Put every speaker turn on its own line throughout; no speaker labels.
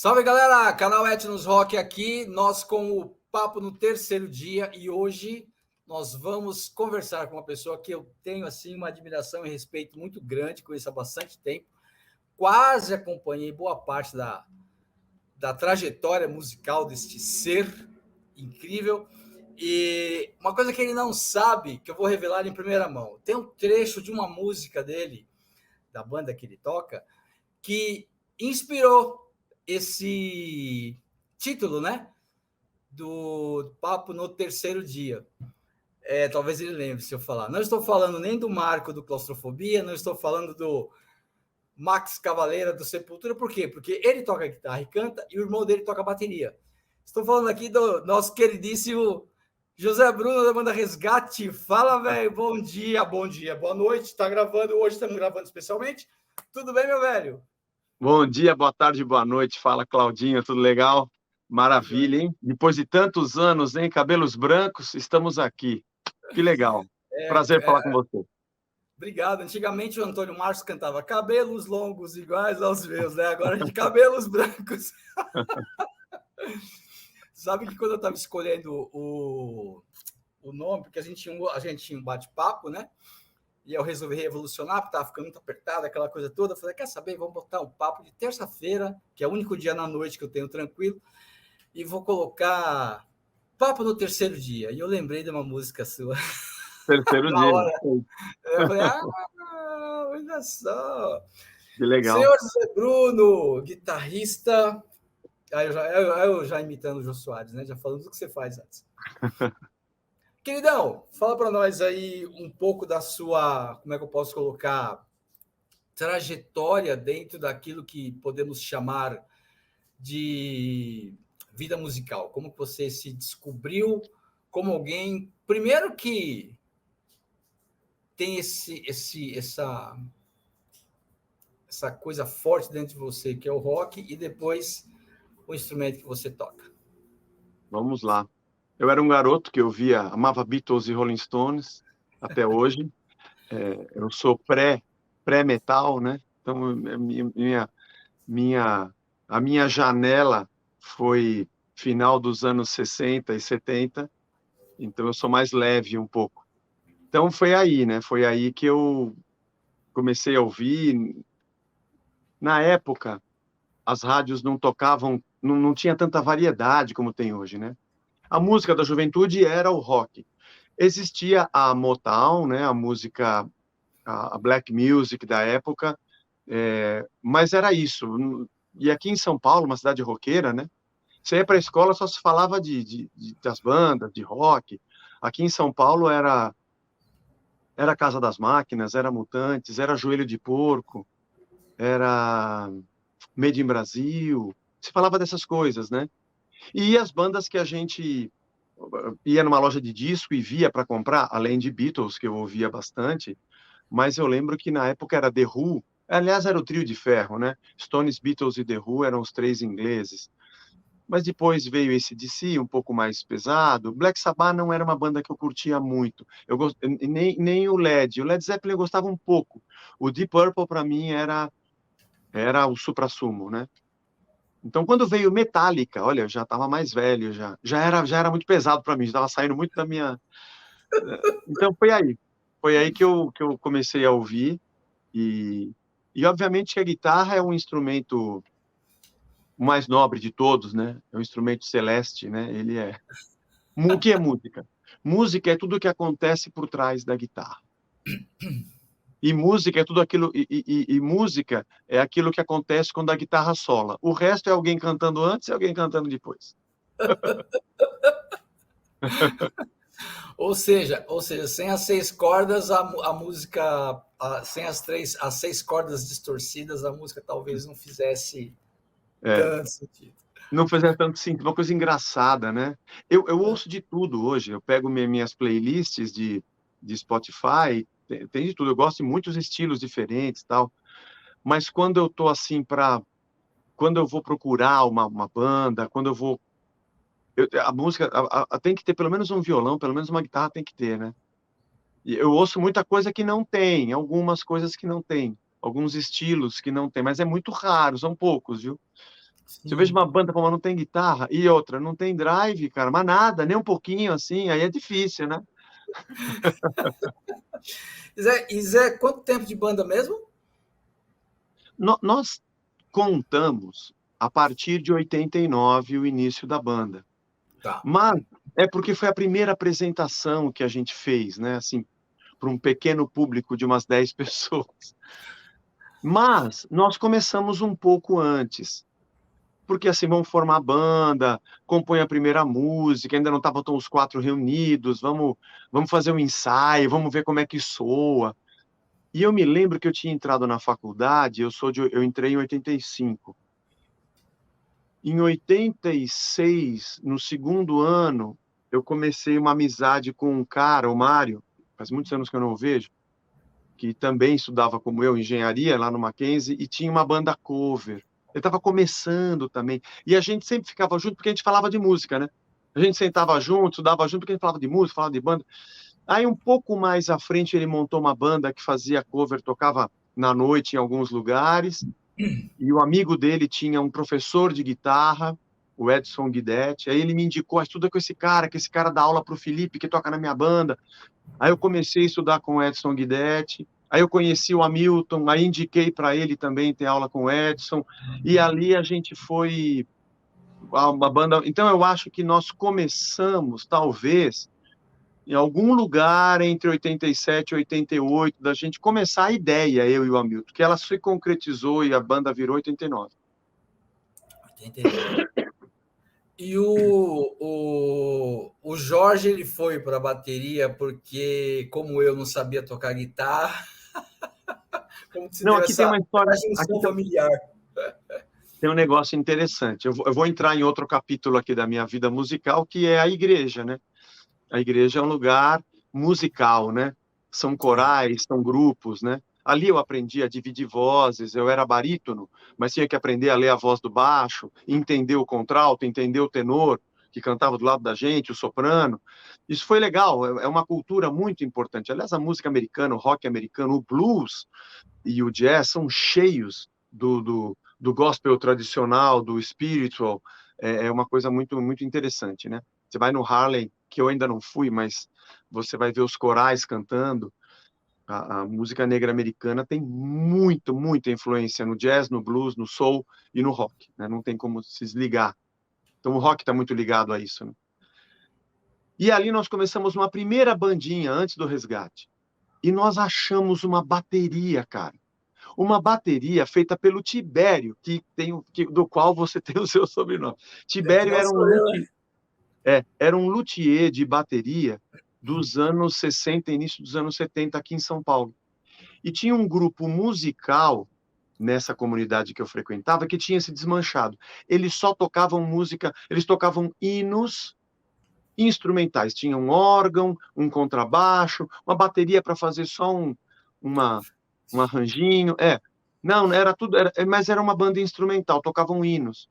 Salve, galera! Canal Etnos Rock aqui, nós com o papo no terceiro dia e hoje nós vamos conversar com uma pessoa que eu tenho assim uma admiração e respeito muito grande, conheço há bastante tempo, quase acompanhei boa parte da trajetória musical deste ser incrível. E uma coisa que ele não sabe, que eu vou revelar em primeira mão, tem um trecho de uma música dele, da banda que ele toca, que inspirou esse título, né? Do papo no terceiro dia. Talvez ele lembre se eu falar. Não estou falando nem do Marco do Claustrofobia, não estou falando do Max Cavaleira do Sepultura. Por quê? Porque ele toca guitarra e canta e o irmão dele toca bateria. Estou falando aqui do nosso queridíssimo José Bruno da banda Resgate. Fala, velho. Bom dia, boa noite. Tá gravando, hoje estamos gravando especialmente. Tudo bem, meu velho?
Bom dia, boa tarde, boa noite. Fala, Claudinha, tudo legal? Maravilha, hein? Depois de tantos anos, hein? Cabelos brancos, estamos aqui. Que legal. Prazer falar com você.
Obrigado. Antigamente o Antônio Marcos cantava cabelos longos iguais aos meus, né? Agora de cabelos brancos. Sabe que quando eu estava escolhendo o nome, porque a gente tinha um bate-papo, né? E eu resolvi revolucionar, porque estava ficando muito apertado, aquela coisa toda. Eu falei, quer saber? Vamos botar um papo de terça-feira, que é o único dia na noite que eu tenho tranquilo, e vou colocar papo no terceiro dia. E eu lembrei de uma música sua.
Terceiro
Na
dia.
hora. Eu falei, olha só.
Que legal.
Senhor José Bruno, guitarrista. Aí eu já imitando o Jô Soares, né? Já falando do que você faz antes. Queridão, fala para nós aí um pouco da sua, como é que eu posso colocar, trajetória dentro daquilo que podemos chamar de vida musical. Como que você se descobriu como alguém, primeiro que tem essa coisa forte dentro de você, que é o rock, e depois o instrumento que você toca.
Vamos lá. Eu era um garoto que amava Beatles e Rolling Stones, até hoje. Eu sou pré-metal, né? Então, a minha janela foi final dos anos 60 e 70, então eu sou mais leve um pouco. Então foi aí, né? Foi aí que eu comecei a ouvir. Na época, as rádios não tocavam, não tinha tanta variedade como tem hoje, né? A música da juventude era o rock. Existia a Motown, né? A música, a black music da época, mas era isso. E aqui em São Paulo, uma cidade roqueira, né? Você ia para a escola, só se falava das bandas, de rock. Aqui em São Paulo era Casa das Máquinas, era Mutantes, era Joelho de Porco, era Made in Brasil, se falava dessas coisas, né? E as bandas que a gente ia numa loja de disco e via para comprar, além de Beatles, que eu ouvia bastante, mas eu lembro que na época era The Who, aliás, era o trio de ferro, né? Stones, Beatles e The Who eram os três ingleses. Mas depois veio esse AC, um pouco mais pesado. Black Sabbath não era uma banda que eu curtia muito. Nem o Led. O Led Zeppelin eu gostava um pouco. O Deep Purple, para mim, era o suprassumo, né? Então, quando veio Metallica, olha, eu já estava mais velho, já era muito pesado para mim, já estava saindo muito da minha... Então, foi aí que eu comecei a ouvir, e obviamente que a guitarra é um instrumento o mais nobre de todos, né? É um instrumento celeste, né? O que é música? Música é tudo o que acontece por trás da guitarra. E música é tudo aquilo, e música é aquilo que acontece quando a guitarra sola. O resto é alguém cantando antes e alguém cantando depois.
Ou seja, sem as seis cordas, a música, sem as seis cordas distorcidas, a música talvez não fizesse tanto sentido.
Não fazia tanto sentido, uma coisa engraçada, né? Eu ouço de tudo hoje, eu pego minhas playlists de Spotify, tem de tudo, eu gosto de muitos estilos diferentes, tal, mas quando eu tô assim quando eu vou procurar uma banda, quando eu vou, a música tem que ter pelo menos um violão, pelo menos uma guitarra tem que ter, né? E eu ouço muita coisa que não tem, algumas coisas que não tem, alguns estilos que não tem, mas é muito raro, são poucos, viu? Se eu vejo
Sim.
uma banda, pô, mas não tem guitarra, e outra, não tem drive, cara, mas nada, nem um pouquinho assim, aí é difícil, né?
E Zé, quanto tempo de banda mesmo?
Nós contamos a partir de 89 o início da banda.
Tá.
Mas é porque foi a primeira apresentação que a gente fez, né? Assim, para um pequeno público de umas 10 pessoas. Mas nós começamos um pouco antes, porque assim, vamos formar banda, compõe a primeira música, ainda não estavam os quatro reunidos, vamos fazer um ensaio, vamos ver como é que soa. E eu me lembro que eu tinha entrado na faculdade, eu entrei em 85. Em 86, no segundo ano, eu comecei uma amizade com um cara, o Mário, faz muitos anos que eu não o vejo, que também estudava como eu, engenharia, lá no Mackenzie, e tinha uma banda cover. Ele estava começando também. E a gente sempre ficava junto porque a gente falava de música, né? A gente sentava junto, estudava junto porque a gente falava de música, falava de banda. Aí, um pouco mais à frente, ele montou uma banda que fazia cover, tocava na noite em alguns lugares. E o amigo dele tinha um professor de guitarra, o Edson Guidetti. Aí ele me indicou, estuda com esse cara, que esse cara dá aula para o Felipe, que toca na minha banda. Aí eu comecei a estudar com o Edson Guidetti. Aí eu conheci o Hamilton, aí indiquei para ele também ter aula com o Edson. E ali a gente foi uma banda. Então eu acho que nós começamos, talvez, em algum lugar entre 87 e 88, da gente começar a ideia, eu e o Hamilton, que ela se concretizou e a banda virou 89.
89. E o Jorge ele foi para a bateria porque, como eu não sabia tocar guitarra, como se
Não,
deu
aqui tem uma
essa
história, aqui
junção familiar.
tem um negócio interessante. Eu vou entrar em outro capítulo aqui da minha vida musical, que é a igreja, né? A igreja é um lugar musical, né? São corais, são grupos, né? Ali eu aprendi a dividir vozes, eu era barítono, mas tinha que aprender a ler a voz do baixo, entender o contralto, entender o tenor, que cantava do lado da gente, o soprano. Isso foi legal, é uma cultura muito importante. Aliás, a música americana, o rock americano, o blues e o jazz são cheios do gospel tradicional, do spiritual, é uma coisa muito, muito interessante, né? Você vai no Harlem, que eu ainda não fui, mas você vai ver os corais cantando. A música negra americana tem muito, muita influência no jazz, no blues, no soul e no rock, né? Não tem como se desligar. Então o rock está muito ligado a isso, né? E ali nós começamos uma primeira bandinha antes do resgate. E nós achamos uma bateria, cara. Uma bateria feita pelo Tibério, do qual você tem o seu sobrenome.
É que
Tibério
não sou eu, né?
era um luthier de bateria dos anos 60, início dos anos 70, aqui em São Paulo. E tinha um grupo musical nessa comunidade que eu frequentava que tinha se desmanchado. Eles só tocavam música, eles tocavam hinos instrumentais. Tinha um órgão, um contrabaixo, uma bateria para fazer só uma, um arranjinho. Não, era tudo, mas era uma banda instrumental, tocavam hinos.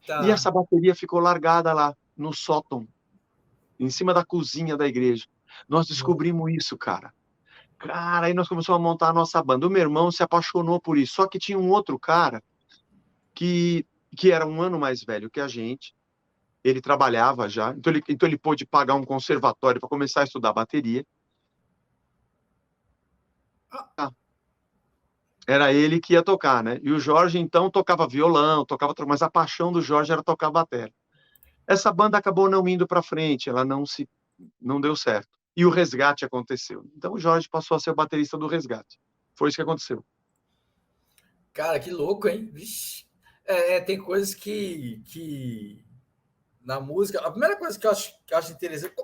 E
Tá.
essa bateria ficou largada lá, no sótão, em cima da cozinha da igreja. Nós descobrimos isso, cara. Cara, aí nós começamos a montar a nossa banda. O meu irmão se apaixonou por isso. Só que tinha um outro cara que, que era um ano mais velho que a gente. Ele trabalhava já, então ele pôde pagar um conservatório para começar a estudar bateria. Ah, era ele que ia tocar, né? E o Jorge, então, tocava violão, mas a paixão do Jorge era tocar bateria. Essa banda acabou não indo para frente, ela não deu certo. E o resgate aconteceu. Então o Jorge passou a ser o baterista do resgate. Foi isso que aconteceu.
Cara, que louco, hein? Vixe. Tem coisas que na música. A primeira coisa que eu acho interessante.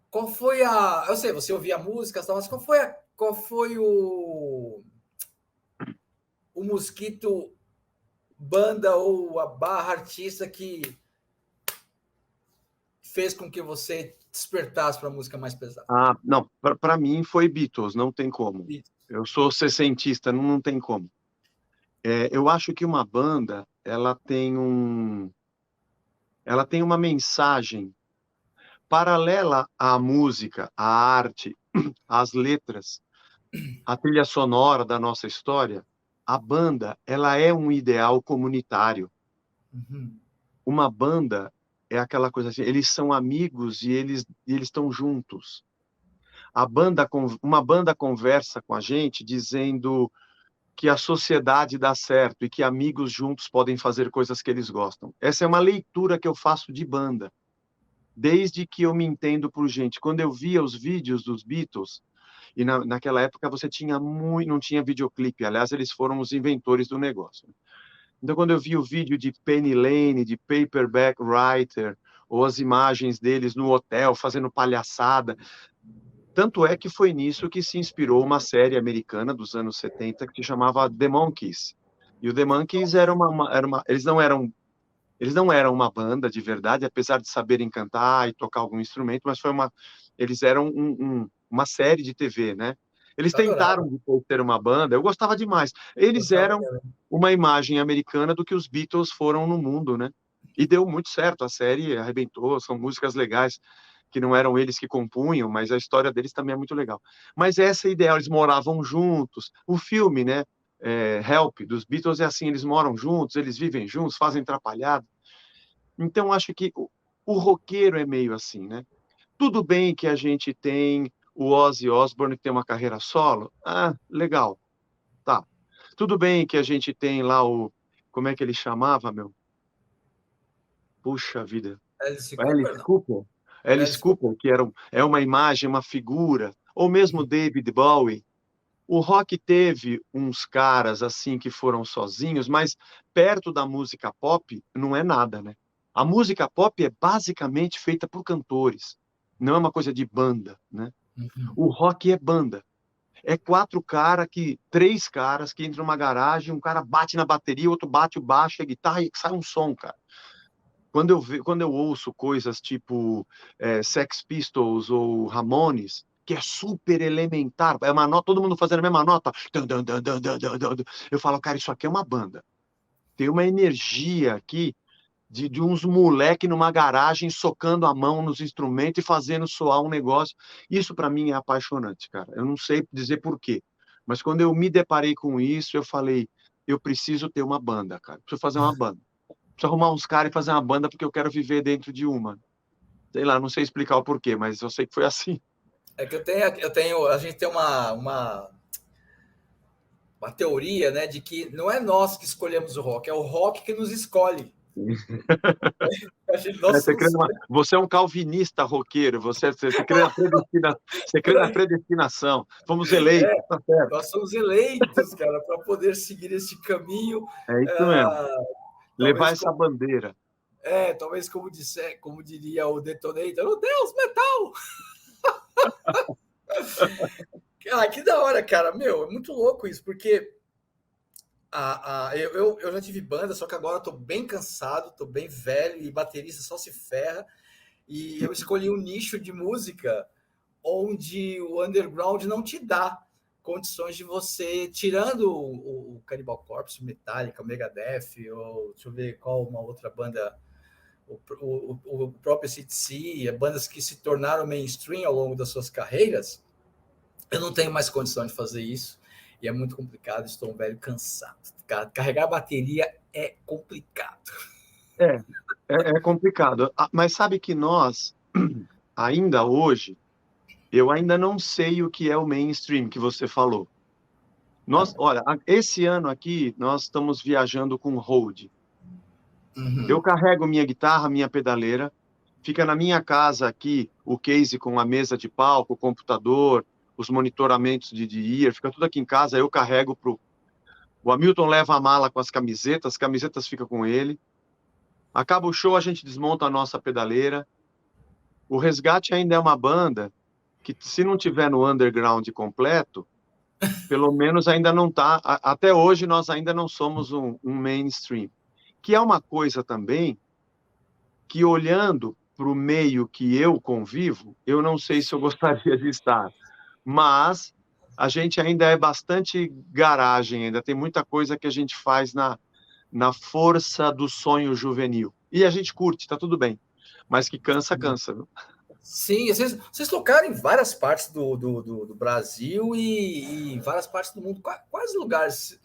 Qual foi a. Eu sei, você ouvia música, mas qual foi o mosquito banda ou a barra artista que fez com que você despertasse para a música mais pesada?
Ah, não, para mim foi Beatles, não tem como. Eu sou sessentista, não tem como. Eu acho que uma banda, ela tem uma mensagem paralela à música, à arte, às letras, à trilha sonora da nossa história. a banda, ela é um ideal comunitário.
Uhum.
Uma banda é aquela coisa assim, eles são amigos e eles estão juntos. Uma banda conversa com a gente dizendo que a sociedade dá certo e que amigos juntos podem fazer coisas que eles gostam. Essa é uma leitura que eu faço de banda, desde que eu me entendo por gente. Quando eu via os vídeos dos Beatles, e naquela época você tinha não tinha videoclipe, aliás, eles foram os inventores do negócio. Então, quando eu vi o vídeo de Penny Lane, de Paperback Writer, ou as imagens deles no hotel fazendo palhaçada, tanto é que foi nisso que se inspirou uma série americana dos anos 70 que se chamava The Monkees. E o The Monkees eles não eram uma banda de verdade, apesar de saberem cantar e tocar algum instrumento, mas eles eram uma série de TV, né? Eles
Eu adorava.
tentaram depois ter uma banda, eu gostava demais. Eles
Gostava
eram
também.
uma imagem americana do que os Beatles foram no mundo, né? E deu muito certo, a série arrebentou, são músicas legais que não eram eles que compunham, mas a história deles também é muito legal. Mas essa ideia, eles moravam juntos. O filme, né, Help, dos Beatles, é assim, eles moram juntos, eles vivem juntos, fazem atrapalhado. Então, acho que o roqueiro é meio assim, né? Tudo bem que a gente tem o Ozzy Osbourne, que tem uma carreira solo. Ah, legal, tá. Tudo bem que a gente tem lá como é que ele chamava, meu? Puxa vida.
Alice Cooper,
Alice
não.
Cooper. Alice
Alice Cooper.
Cooper, que é uma imagem, uma figura. Ou mesmo David Bowie. O rock teve uns caras assim que foram sozinhos, mas perto da música pop não é nada, né? A música pop é basicamente feita por cantores, não é uma coisa de banda, né?
Uhum.
O rock é banda. É três caras que entram numa garagem, um cara bate na bateria, outro bate o baixo, a guitarra e sai um som, cara. Quando eu ouço coisas tipo Sex Pistols ou Ramones, que é super elementar, é uma nota, todo mundo fazendo a mesma nota, eu falo, cara, isso aqui é uma banda. Tem uma energia aqui de uns moleque numa garagem socando a mão nos instrumentos e fazendo soar um negócio. Isso para mim é apaixonante, cara. Eu não sei dizer por quê, mas quando eu me deparei com isso, eu falei, eu preciso ter uma banda, cara. Preciso fazer uma banda. Preciso arrumar uns caras e fazer uma banda porque eu quero viver dentro de uma. Sei lá, não sei explicar o porquê, mas eu sei que foi assim.
É que a gente tem uma teoria, né, de que não é nós que escolhemos o rock, é o rock que nos escolhe. Nós somos.
Você é um calvinista roqueiro, você crê na predestinação. Fomos eleitos, tá certo.
Nós somos eleitos, cara, para poder seguir esse caminho.
É isso mesmo. Levar
Talvez
essa bandeira.
talvez como diria o Detonator, oh Deus, metal! Que da hora, cara. Meu, é muito louco isso, porque eu já tive banda, só que agora eu tô bem cansado, tô bem velho e baterista só se ferra. E eu escolhi um nicho de música onde o underground não te dá condições de você, tirando o Cannibal Corpse, Metallica, Megadeth, ou deixa eu ver qual uma outra banda, o próprio AC/DC, bandas que se tornaram mainstream ao longo das suas carreiras. Eu não tenho mais condição de fazer isso e é muito complicado. Estou um velho cansado. Carregar a bateria é complicado.
É complicado. Mas sabe que nós, ainda hoje, eu ainda não sei o que é o mainstream que você falou. Olha, esse ano aqui, nós estamos viajando com road. Eu carrego minha guitarra, minha pedaleira, fica na minha casa aqui o case com a mesa de palco, o computador, os monitoramentos de ear, fica tudo aqui em casa, eu carrego o Hamilton leva a mala com as camisetas ficam com ele. Acaba o show, a gente desmonta a nossa pedaleira. O Resgate ainda é uma banda que, se não tiver no underground completo, pelo menos ainda não está. Até hoje, nós ainda não somos um mainstream. Que é uma coisa também que, olhando para o meio que eu convivo, eu não sei se eu gostaria de estar. Mas a gente ainda é bastante garagem, ainda tem muita coisa que a gente faz na força do sonho juvenil. E a gente curte, tá tudo bem. Mas que cansa, cansa. Viu?
Sim, vocês tocaram em várias partes do Brasil e várias partes do mundo. Quais lugares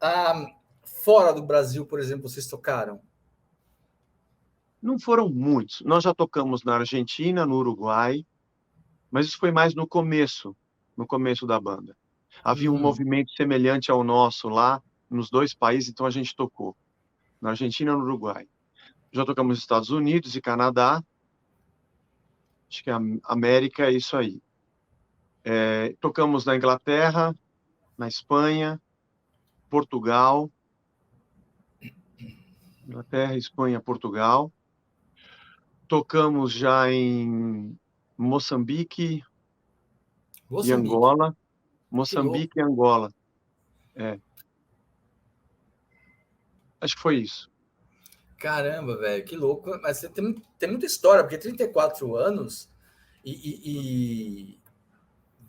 Ah, fora do Brasil, por exemplo, vocês tocaram?
Não foram muitos. Nós já tocamos na Argentina, no Uruguai, mas isso foi mais no começo da banda. Havia um
Uhum.
movimento semelhante ao nosso lá, nos dois países, então a gente tocou, na Argentina e no Uruguai. Já tocamos nos Estados Unidos e Canadá, acho que a América é isso aí. Tocamos na Inglaterra, na Espanha, Portugal, Inglaterra, Espanha, Portugal. Tocamos já em Moçambique e
Moçambique,
Angola.
que louco.
Moçambique e Angola. É, acho que foi isso.
Caramba, velho, que louco. Mas você tem muita história, porque 34 anos e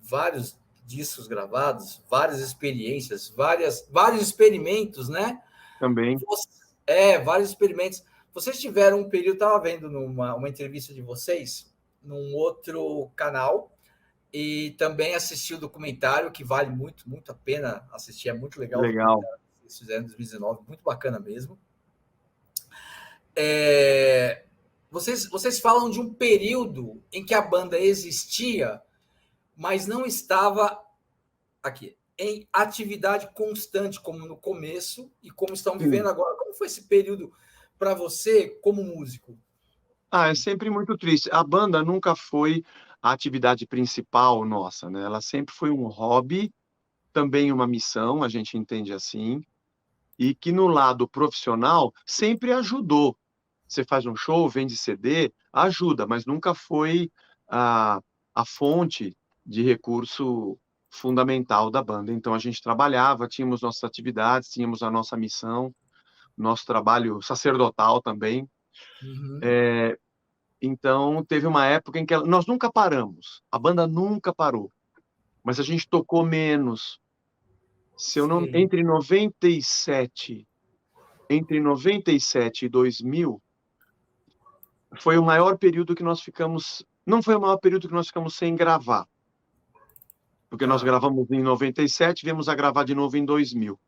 vários discos gravados, várias experiências, vários experimentos, né?
Também,
Vários experimentos. Vocês tiveram um período, estava vendo numa uma entrevista de vocês, num outro canal, e também assisti o documentário, que vale muito, muito a pena assistir. É muito legal o
legal.
documentário que vocês fizeram em 2019, muito bacana mesmo. É, vocês falam de um período em que a banda existia, mas não estava aqui em atividade constante, como no começo, e como estão vivendo
Sim.
agora. Como foi esse período para você como músico?
Ah, é sempre muito triste. A banda nunca foi a atividade principal nossa, né? Ela sempre foi um hobby, também uma missão, a gente entende assim, e que no lado profissional sempre ajudou. Você faz um show, vende CD, ajuda, mas nunca foi a, a fonte de recurso fundamental da banda. Então a gente trabalhava, tínhamos nossas atividades, tínhamos a nossa missão, nosso trabalho sacerdotal também.
Uhum.
Então teve uma época em que nós nunca paramos, a banda nunca parou, mas a gente tocou menos. Se eu não,
Sim.
entre 97 e 2000 foi o maior período que nós ficamos, não foi o maior período que nós ficamos sem gravar, porque nós
Tá.
gravamos em 97, viemos a gravar de novo em 2000.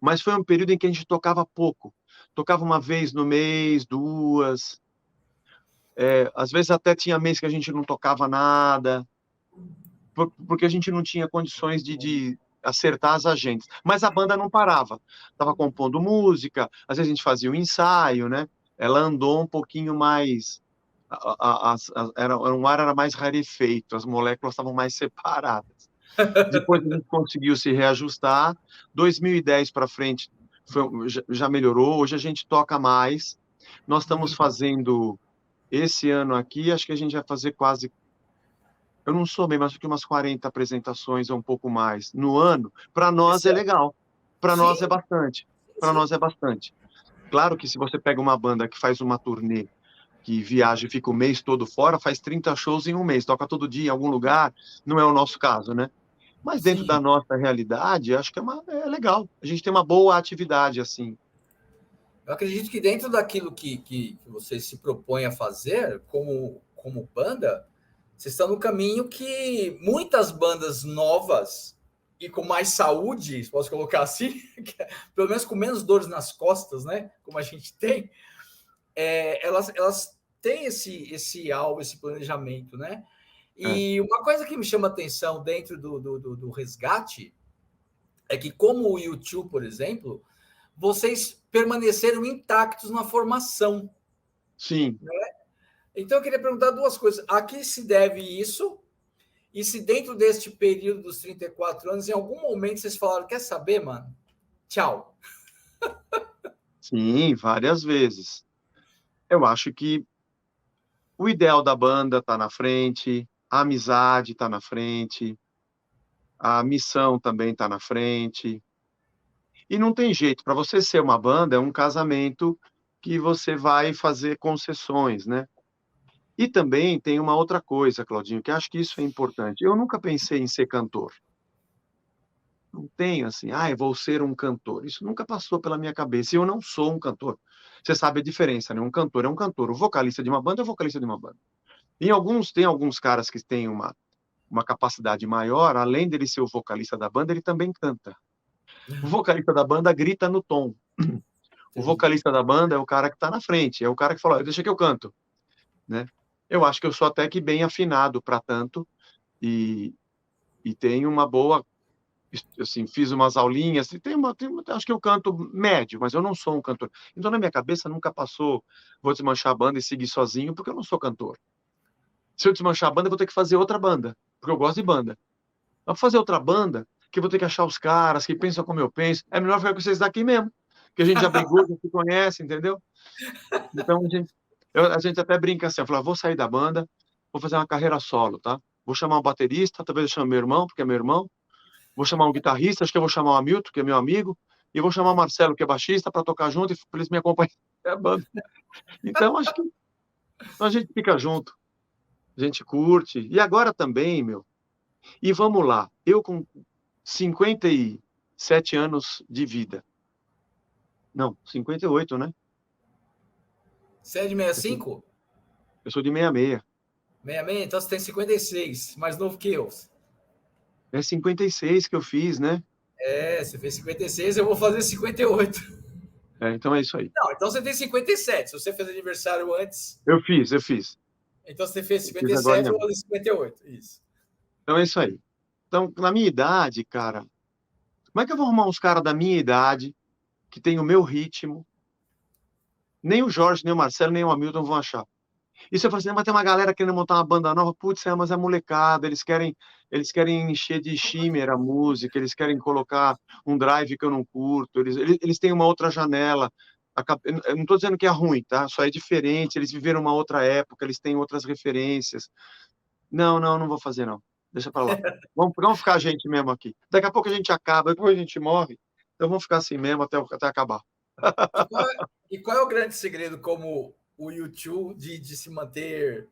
Mas foi um período em que a gente tocava pouco. Tocava uma vez no mês, duas. Às vezes até tinha mês que a gente não tocava nada, porque a gente não tinha condições de acertar as agentes. Mas a banda não parava. Estava compondo música, às vezes a gente fazia um ensaio, né? Ela andou um pouquinho mais. O ar era mais rarefeito, as moléculas estavam mais separadas. Depois a gente conseguiu se reajustar. 2010 para frente já melhorou. Hoje a gente toca mais. Nós estamos fazendo esse ano aqui, acho que a gente vai fazer quase, eu não sou bem, mas acho que umas 40 apresentações ou um pouco mais no ano. Para nós
Esse
é
ano.
legal. Para nós é
Sim,
bastante. Para
sim.
nós é bastante. Claro que se você pega uma banda que faz uma turnê, que viaja e fica o mês todo fora, faz 30 shows em um mês, toca todo dia em algum lugar, não é o nosso caso, né? Mas dentro da
Sim.
nossa realidade, acho que é legal. A gente tem uma boa atividade, assim.
Eu acredito que dentro daquilo que vocês se propõem a fazer como banda, vocês estão no caminho que muitas bandas novas e com mais saúde, posso colocar assim, pelo menos com menos dores nas costas, né? Como a gente tem, elas têm esse alvo, esse planejamento, né?
É,
E uma coisa que me chama atenção dentro do resgate é que, como o YouTube, por exemplo, vocês permaneceram intactos na formação.
sim.
Então, eu queria perguntar duas coisas. A que se deve isso? E se dentro deste período dos 34 anos, em algum momento vocês falaram, quer saber, mano? Tchau.
Sim, várias vezes. Eu acho que o ideal da banda está na frente, a amizade está na frente, a missão também está na frente. E não tem jeito, para você ser uma banda, é um casamento que você vai fazer concessões, né? E também tem uma outra coisa, Claudinho, que acho que isso é importante. Eu nunca pensei em ser cantor. Não tenho assim, eu vou ser um cantor. Isso nunca passou pela minha cabeça. E eu não sou um cantor. Você sabe a diferença, né? Um cantor é um cantor. O vocalista de uma banda é o vocalista de uma banda. Tem alguns caras que têm uma capacidade maior, além dele ser o vocalista da banda, ele também canta. O vocalista da banda grita no tom. O
Entendi.
vocalista da banda é o cara que está na frente, é o cara que fala, deixa que eu canto, né? Eu acho que eu sou até que bem afinado para tanto e, e tenho uma boa, assim, fiz umas aulinhas, e acho que eu canto médio, mas eu não sou um cantor. Então na minha cabeça nunca passou, vou desmanchar a banda e seguir sozinho, porque eu não sou cantor. Se eu desmanchar a banda, eu vou ter que fazer outra banda, porque eu gosto de banda. Mas pra fazer outra banda, que eu vou ter que achar os caras que pensam como eu penso, é melhor ficar com vocês daqui mesmo, que a gente já brigou, já se conhece, entendeu? Então a gente até brinca assim, eu falo, vou sair da banda, vou fazer uma carreira solo, tá? Vou chamar um baterista, talvez eu chame meu irmão, porque é meu irmão, vou chamar um guitarrista, acho que eu vou chamar o Hamilton, que é meu amigo, e vou chamar o Marcelo, que é baixista, para tocar junto e para eles me acompanharem na banda. Então acho que a gente fica junto, a gente curte. E agora também, meu, e vamos lá, eu com 57 anos de vida. Não, 58, né?
Você é de
Eu sou,
65?
eu sou de 66.
66, então você tem 56, mais novo que eu.
É 56 que eu fiz, né?
É, você fez 56, eu vou fazer 58.
É, então é isso aí.
Não, então você tem 57. Se você fez aniversário antes,
Eu fiz.
então você fez
Eu fiz agora
57, eu
mesmo.
vou fazer 58. Isso.
Então é isso aí. Então, na minha idade, cara, como é que eu vou arrumar uns caras da minha idade, que tem o meu ritmo? Nem o Jorge, nem o Marcelo, nem o Hamilton vão achar. E se eu falar assim, mas tem uma galera querendo montar uma banda nova, putz, mas é molecada, eles querem encher de shimmer a música, eles querem colocar um drive que eu não curto, eles têm uma outra janela. Eu não estou dizendo que é ruim, tá? Só é diferente, eles viveram uma outra época, eles têm outras referências. Não, não, não vou fazer, não. Deixa pra lá. Vamos ficar a gente mesmo aqui. Daqui a pouco a gente acaba, depois a gente morre. Então vamos ficar assim mesmo até acabar.
E qual é o grande segredo como o YouTube de se manter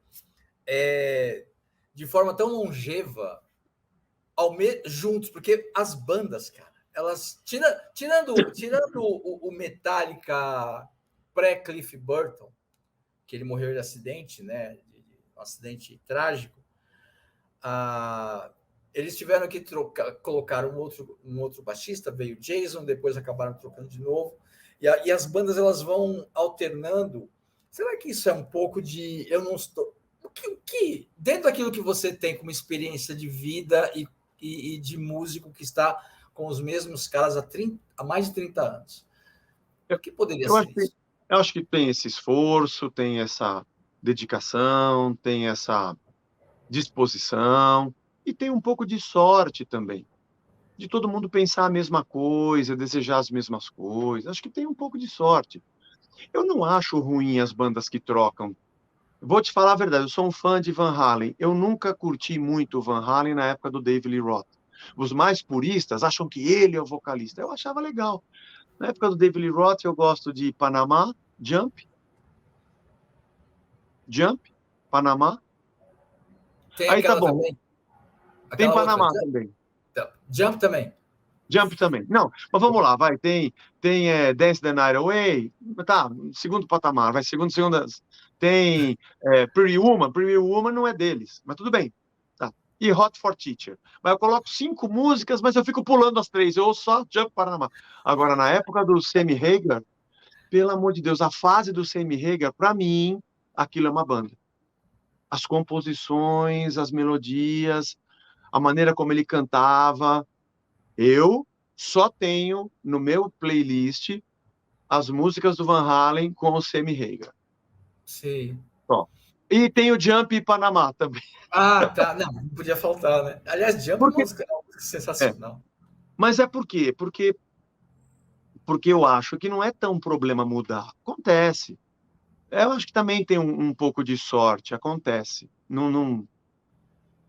de forma tão longeva juntos? Porque as bandas, cara, elas tirando o Metallica pré-Cliff Burton, que ele morreu de acidente, né? Um acidente trágico. Eles tiveram que colocar um outro baixista, veio Jason, depois acabaram trocando de novo. E as bandas elas vão alternando. Será que isso é um pouco de eu não estou. O que dentro daquilo que você tem como experiência de vida e de músico que está com os mesmos caras há mais de 30 anos, o que poderia
Eu
ser
acho que,
isso?
eu acho que tem esse esforço, tem essa dedicação, tem essa disposição e tem um pouco de sorte também, de todo mundo pensar a mesma coisa, desejar as mesmas coisas. Acho que tem um pouco de sorte. Eu não acho ruim as bandas que trocam. Vou te falar a verdade, eu sou um fã de Van Halen. Eu nunca curti muito o Van Halen na época do David Lee Roth. Os mais puristas acham que ele é o vocalista. Eu achava legal. Na época do David Lee Roth, eu gosto de Panamá, Jump, Panamá.
Tem
Aí tá
aquela
bom,
também,
tem
aquela outra,
Panamá também.
Jump também.
Jump também. Não, mas vamos lá, vai. Tem Dance the Night Away. Tá, segundo patamar, vai, segunda. Tem Pretty Woman não é deles, mas tudo bem. Tá. E Hot for Teacher. Mas eu coloco 5 músicas, mas eu fico pulando as 3. Eu ouço só Jump Panamá. Agora, na época do Sammy Hagar, pelo amor de Deus, a fase do Sammy Hagar, pra mim, aquilo é uma banda. As composições, as melodias, a maneira como ele cantava. Eu só tenho no meu playlist as músicas do Van Halen com o Sammy Hagar.
Sim.
Só. E tem o Jump e Panamá também.
Ah, tá. Não podia faltar, né? Aliás, Jump
Porque,
é uma música
é,
sensacional.
mas é por quê? Porque eu acho que não é tão problema mudar. Acontece. Eu acho que também tem um pouco de sorte. Acontece. Não.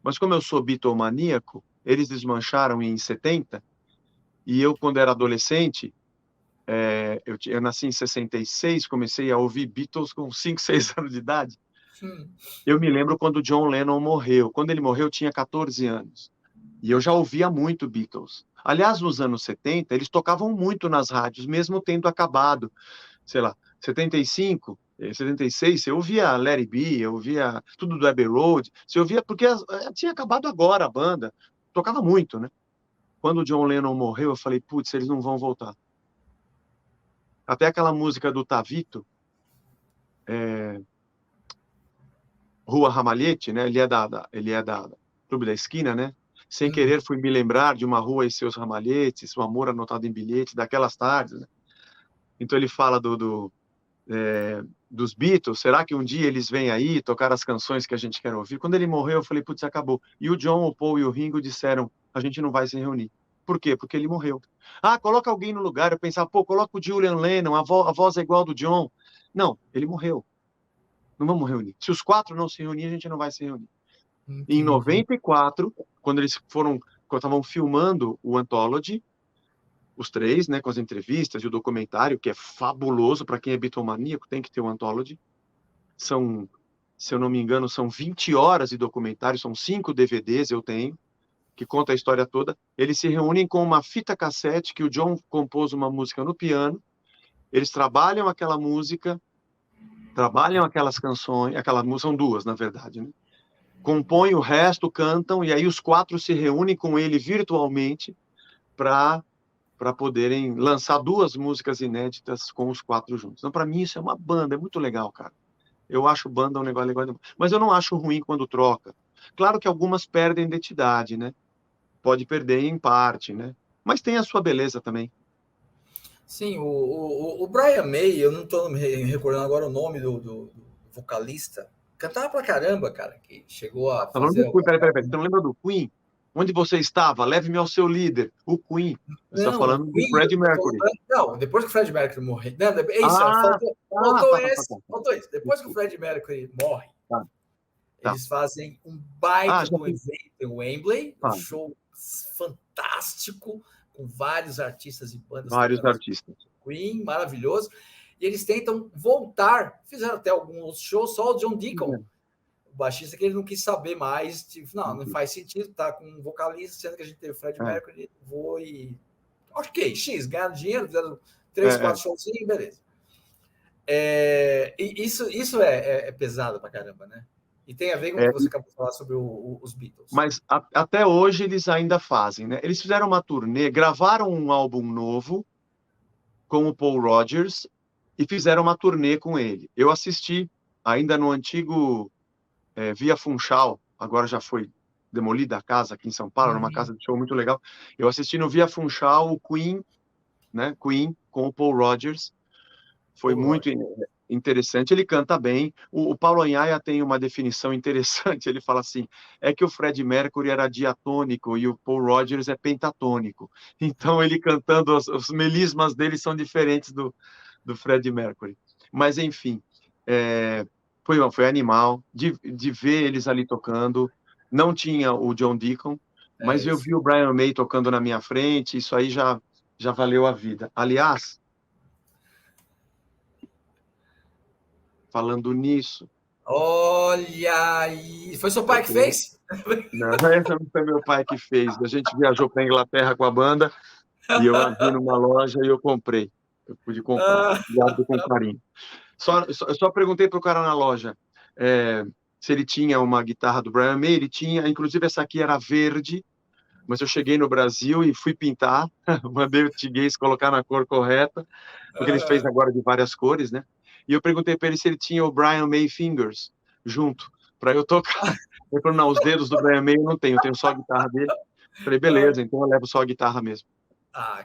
Mas como eu sou bitomaníaco, eles desmancharam em 70, e eu, quando era adolescente, eu nasci em 66, comecei a ouvir Beatles com 5, 6 anos de idade. Eu me lembro quando o John Lennon morreu. Quando ele morreu, eu tinha 14 anos. E eu já ouvia muito Beatles. Aliás, nos anos 70, eles tocavam muito nas rádios, mesmo tendo acabado, sei lá, 75, 76, você ouvia Let It Be, eu ouvia tudo do Abbey Road, você ouvia, porque tinha acabado agora a banda, tocava muito, né? Quando o John Lennon morreu, eu falei, putz, eles não vão voltar. Até aquela música do Tavito, Rua Ramalhete, né? Ele é da Clube da Esquina, né? Sem querer fui me lembrar de uma rua e seus ramalhetes, o amor anotado em bilhete, daquelas tardes, né? Então ele fala dos Beatles, será que um dia eles vêm aí tocar as canções que a gente quer ouvir? Quando ele morreu, eu falei, putz, acabou. E o John, o Paul e o Ringo disseram, a gente não vai se reunir. Por quê? Porque ele morreu. Ah, coloca alguém no lugar. Eu pensava, pô, coloca o Julian Lennon, a voz é igual a do John. Não, ele morreu. Não vamos reunir. Se os quatro não se reunirem, a gente não vai se reunir. Em
Entendi.
94, quando eles quando estavam filmando o Anthology, os três, né, com as entrevistas e o documentário, que é fabuloso para quem é bitomaníaco, tem que ter o Anthology. São, se eu não me engano, são 20 horas de documentário, são 5 DVDs eu tenho, que conta a história toda. Eles se reúnem com uma fita cassete que o John compôs uma música no piano, eles trabalham aquela música, trabalham aquelas canções, aquela música, são duas, na verdade, né? Compõem o resto, cantam, e aí os quatro se reúnem com ele virtualmente para poderem lançar duas músicas inéditas com os quatro juntos. Então, para mim, isso é uma banda, é muito legal, cara. Eu acho banda um negócio legal, mas eu não acho ruim quando troca. Claro que algumas perdem identidade, né? Pode perder em parte, né? Mas tem a sua beleza também.
Sim, o Brian May, eu não estou me recordando agora o nome do vocalista, cantava pra caramba, cara, que chegou a
Tá falando do
fazer.
Queen, peraí. Você não lembra do Queen? Onde você estava? Leve-me ao seu líder, o Queen. Você está
Não, o
falando do
Queen,
Freddie
eu tô
Mercury.
lembrando, não, depois que o Fred Mercury morreu. Não, é isso,
Ah,
faltou
tá.
esse, faltou isso. Depois que o Fred Mercury morre,
Tá, tá.
eles fazem um
Ah,
baita
já
do
fiz.
evento em Wembley, um
Tá.
show fantástico, com vários artistas e bandas
Vários
tocando as
artistas.
Queen, maravilhoso. E eles tentam voltar, fizeram até alguns shows, só o John Deacon,
É.
o baixista, que ele não quis saber mais, tipo, não faz sentido, tá com um vocalista, sendo que a gente teve o Fred
É,
Mercury, vou e... Ok, X, ganharam dinheiro, fizeram
é,
3,
é.
4 showzinhos, beleza. E isso é pesado pra caramba, né? E tem a ver com o que
É,
você acabou de falar sobre os Beatles.
mas até hoje eles ainda fazem, né? Eles fizeram uma turnê, gravaram um álbum novo com o Paul Rodgers e fizeram uma turnê com ele. Eu assisti ainda no antigo Via Funchal, agora já foi demolida a casa aqui em São Paulo, era uma casa de show muito legal. Eu assisti no Via Funchal o Queen, né? Queen com o Paul Rodgers. Foi
Paul
muito
Rodgers.
interessante. Ele canta bem. O Paulo Anhaia tem uma definição interessante. Ele fala assim: é que o Fred Mercury era diatônico e o Paul Rodgers é pentatônico. Então, ele cantando, os melismas dele são diferentes do Fred Mercury. Mas, enfim, foi animal de ver eles ali tocando. Não tinha o John Deacon, mas eu
Isso.
vi o Brian May tocando na minha frente. Isso aí já valeu a vida. Aliás, falando nisso,
Olha aí. Foi seu
eu
pai que
tenho.
fez?
Não, essa não foi meu pai que fez. A gente viajou para a Inglaterra com a banda e eu a vi numa loja e eu comprei. Eu pude comprar.
Ah,
Guardo com carinho. Eu só perguntei para o cara na loja se ele tinha uma guitarra do Brian May. Ele tinha, inclusive essa aqui era verde, mas eu cheguei no Brasil e fui pintar. Mandei o Tiguês colocar na cor correta, porque ele fez agora de várias cores, né? E eu perguntei para ele se ele tinha o Brian May Fingers junto, para eu tocar. Ele falou, não, os dedos do Brian May eu tenho só a guitarra dele. Falei, beleza, então eu levo só a guitarra mesmo.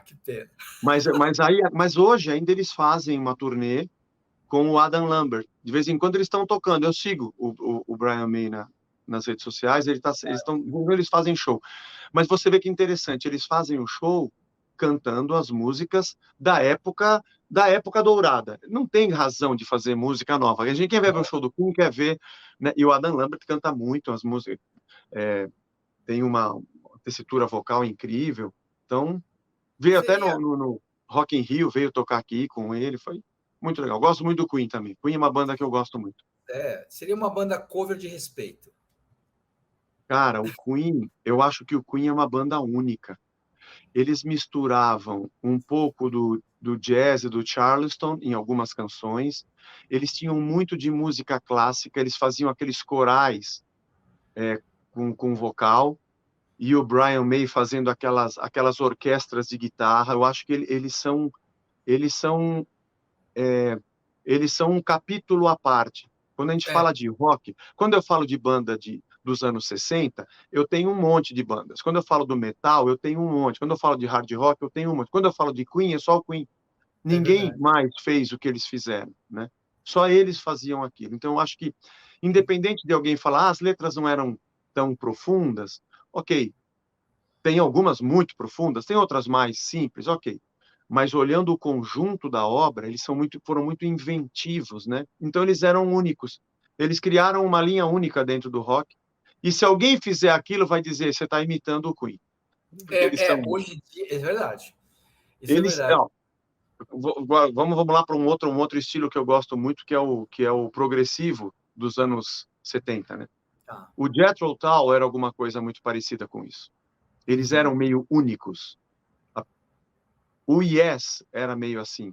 que pena.
Mas hoje ainda eles fazem uma turnê com o Adam Lambert. De vez em quando eles estão tocando. Eu sigo o Brian May nas redes sociais, eles fazem show. Mas você vê que interessante, eles fazem o show cantando as músicas da época dourada. Não tem razão de fazer música nova. A gente quer ver o show do Queen, quer ver, né? E o Adam Lambert canta muito as músicas, tem uma tessitura vocal incrível. Então, veio até
Seria,
no Rock in Rio, veio tocar aqui com ele, foi muito legal. Gosto muito do Queen também. Queen é uma banda que eu gosto muito.
seria uma banda cover de respeito.
Cara, o Queen, eu acho que o Queen é uma banda única. Eles misturavam um pouco do jazz e do Charleston em algumas canções. Eles tinham muito de música clássica, eles faziam aqueles corais com vocal. e o Brian May fazendo aquelas orquestras de guitarra. Eu acho que eles são eles são um capítulo à parte. Quando a gente
É,
fala de rock, quando eu falo de banda dos anos 60, eu tenho um monte de bandas. Quando eu falo do metal, eu tenho um monte. Quando eu falo de hard rock, eu tenho um monte. Quando eu falo de Queen, é só o Queen.
é
Ninguém
verdade.
mais fez o que eles fizeram, né? Só eles faziam aquilo. Então, eu acho que, independente de alguém falar, as letras não eram tão profundas, ok, tem algumas muito profundas, tem outras mais simples, ok. Mas olhando o conjunto da obra, eles foram muito inventivos, né? Então eles eram únicos. Eles criaram uma linha única dentro do rock. E se alguém fizer aquilo, vai dizer, você está imitando o Queen. Porque eles são.
Hoje em dia, é verdade. Isso é
Eles,
verdade.
ó, vamos lá para um outro estilo que eu gosto muito, que é o progressivo dos anos 70, né?
Tá.
O Jethro Tull era alguma coisa muito parecida com isso. Eles eram
Uhum.
meio únicos. O Yes era meio assim.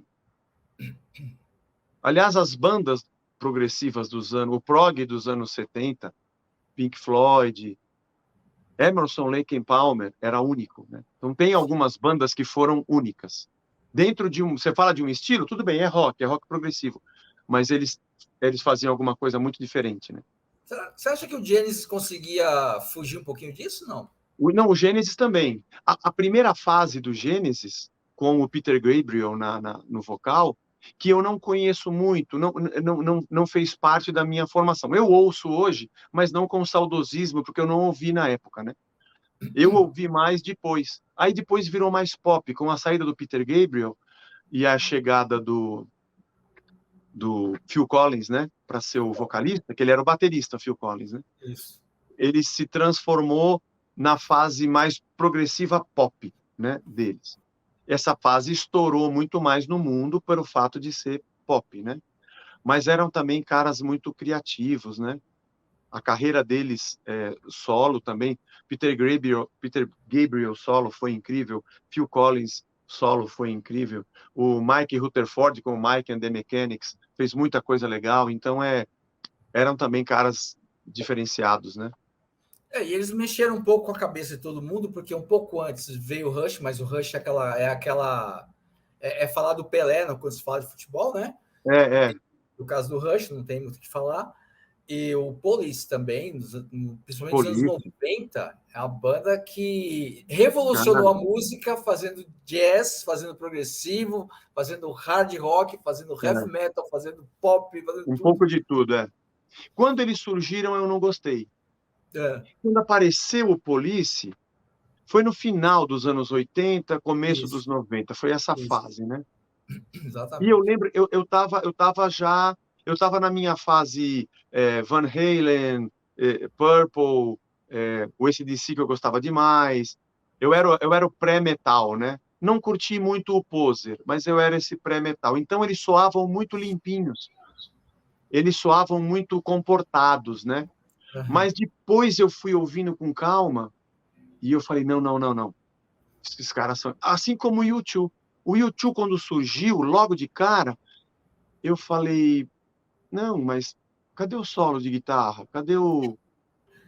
Aliás, as bandas progressivas o prog dos anos 70, Pink Floyd, Emerson, Lake and Palmer era único, né? Então tem algumas bandas que foram únicas. Dentro de você fala de um estilo, tudo bem, é rock progressivo, mas eles faziam alguma coisa muito diferente, né?
Você acha que o Genesis conseguia fugir um pouquinho disso? Não.
Não, o Gênesis também. A primeira fase do Gênesis, com o Peter Gabriel no vocal, que eu não conheço muito, não fez parte da minha formação. Eu ouço hoje, mas não com saudosismo, porque eu não ouvi na época, né? Eu ouvi mais depois. Aí depois virou mais pop, com a saída do Peter Gabriel e a chegada do Phil Collins, né? Para ser o vocalista, que ele era o baterista, Phil Collins, né?
Isso.
Ele se transformou na fase mais progressiva pop, né, deles. Essa fase estourou muito mais no mundo pelo fato de ser pop, né? Mas eram também caras muito criativos, né? A carreira deles solo também, Peter Gabriel solo foi incrível, Phil Collins solo foi incrível, o Mike Rutherford com o Mike and the Mechanics fez muita coisa legal, então eram também caras diferenciados, né?
E eles mexeram um pouco com a cabeça de todo mundo, porque um pouco antes veio o Rush, mas o Rush é falar do Pelé, não, quando se fala de futebol, né?
É, é.
No caso do Rush, não tem muito o que falar. E o Police também, principalmente nos anos
Police,
90, é uma banda que revolucionou
cara,
a música, fazendo jazz, fazendo progressivo, fazendo hard rock, fazendo heavy
é,
metal, fazendo pop, fazendo
um
tudo.
pouco de tudo, é. Quando eles surgiram, eu não gostei.
É,
Quando apareceu o Police, foi no final dos anos 80, começo dos
isso,
90, foi essa
isso,
fase, né? E eu
exatamente.
lembro, eu tava na minha fase Van Halen, Purple, o AC/DC que eu gostava demais. Eu era o pré-metal, né? Não curti muito o Poser, mas eu era esse pré-metal. Então eles soavam muito limpinhos, eles soavam muito comportados, né?
Uhum.
Mas depois eu fui ouvindo com calma e eu falei, não. Esses caras são... Assim como o U2. O U2, quando surgiu, logo de cara, eu falei, não, mas cadê o solo de guitarra? Cadê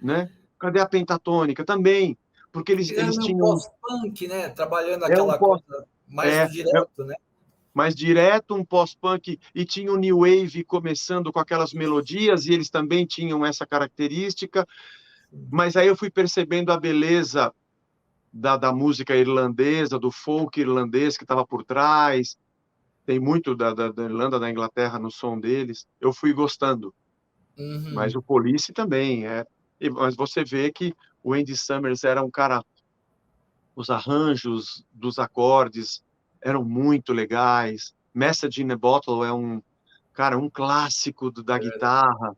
né? Cadê a pentatônica? Também, porque
Eles eram
eles
meio
tinham...
pós-punk, né? Trabalhando
É um
aquela
pós...
coisa mais
É,
do direto, né?
mais direto, um pós-punk, e tinha o New Wave começando com aquelas melodias, e eles também tinham essa característica, mas aí eu fui percebendo a beleza da música irlandesa, do folk irlandês que estava por trás, tem muito da Irlanda, da Inglaterra no som deles, eu fui gostando, mas
Uhum.
o Police também, mas você vê que o Andy Summers era um cara, os arranjos dos acordes eram muito legais, Message in a Bottle é cara, um clássico da guitarra,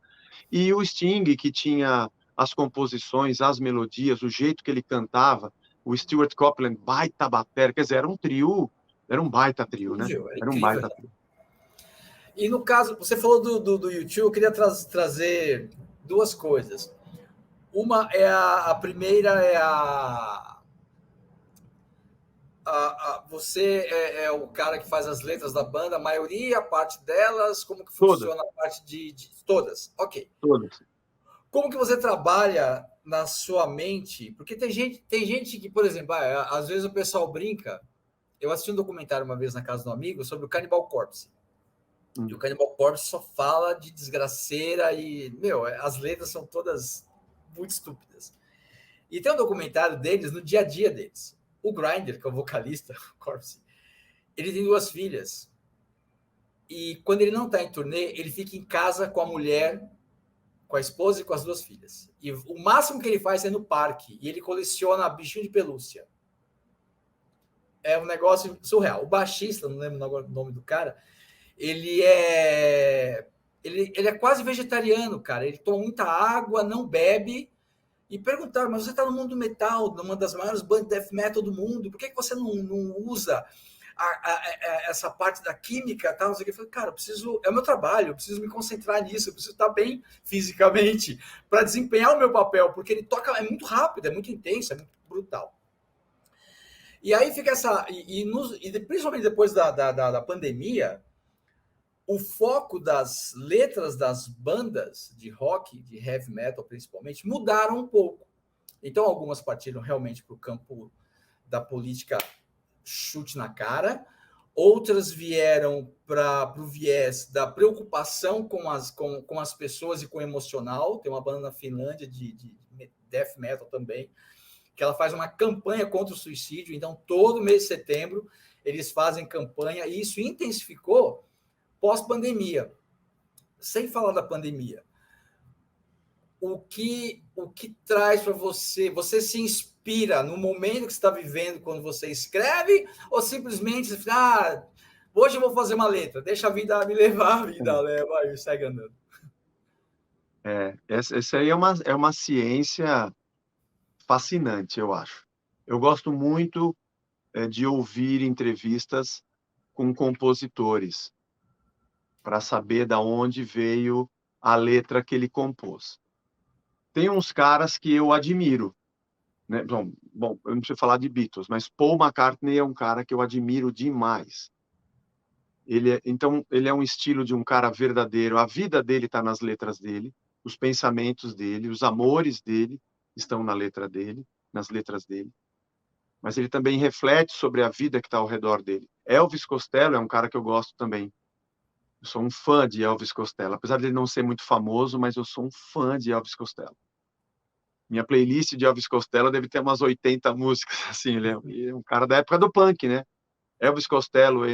e o Sting, que tinha as composições, as melodias, o jeito que ele cantava, o Stuart Copeland, baita batera, quer dizer, era um trio, era um baita trio, né?
Incrível, é
Era um
incrível.
baita trio.
E no caso, você falou do YouTube, eu queria trazer duas coisas. Uma é a primeira é você é o cara que faz as letras da banda, a maioria, a parte delas, como que
Todas,
funciona a parte de todas? Ok.
todas.
Como que você trabalha na sua mente? Porque tem gente que, por exemplo, às vezes o pessoal brinca. Eu assisti um documentário uma vez na casa de um amigo sobre o Cannibal Corpse. E o Cannibal Corpse só fala de desgraceira e, meu, as letras são todas muito estúpidas. E tem um documentário deles no dia a dia deles. O Grindr, que é o vocalista, o Corpse, ele tem 2 filhas. E quando ele não está em turnê, ele fica em casa com a mulher, com a esposa e com as 2 filhas. E o máximo que ele faz é no parque. E ele coleciona bichinho de pelúcia. É um negócio surreal. O baixista, não lembro agora o nome do cara, ele é quase vegetariano, cara. Ele toma muita água, não bebe. E perguntaram, mas você está no mundo do metal, numa das maiores bandas de death metal do mundo, por que você não usa essa parte da química? Tal? Eu falei, cara, é o meu trabalho, eu preciso me concentrar nisso, eu preciso estar bem fisicamente para desempenhar o meu papel, porque ele toca, é muito rápido, é muito intenso, é muito brutal. E aí fica essa. Principalmente depois da pandemia, o foco das letras das bandas de rock, de heavy metal principalmente, mudaram um pouco. Então, algumas partiram realmente para o campo da política chute na cara, outras vieram para o viés da preocupação com as pessoas e com o emocional. Tem uma banda na Finlândia de death metal também, que ela faz uma campanha contra o suicídio. Então, todo mês de setembro, eles fazem campanha, e isso intensificou pós-pandemia. Sem falar da pandemia, o que traz para você? Você se inspira no momento que você está vivendo quando você escreve, ou simplesmente hoje eu vou fazer uma letra, deixa a vida me levar, a vida leva e segue andando?
Essa aí é uma ciência fascinante, eu acho. Eu gosto muito de ouvir entrevistas com compositores para saber da onde veio a letra que ele compôs. Tem uns caras que eu admiro, né? Bom, eu não preciso falar de Beatles, mas Paul McCartney é um cara que eu admiro demais. Então, ele é um estilo de um cara verdadeiro. A vida dele está nas letras dele, os pensamentos dele, os amores dele estão na letra dele, nas letras dele. Mas ele também reflete sobre a vida que está ao redor dele. Elvis Costello é um cara que eu gosto também. Eu sou um fã de Elvis Costello, apesar de ele não ser muito famoso, mas eu sou um fã de Elvis Costello. Minha playlist de Elvis Costello deve ter umas 80 músicas, assim, ele é um cara da época do punk, né? Elvis Costello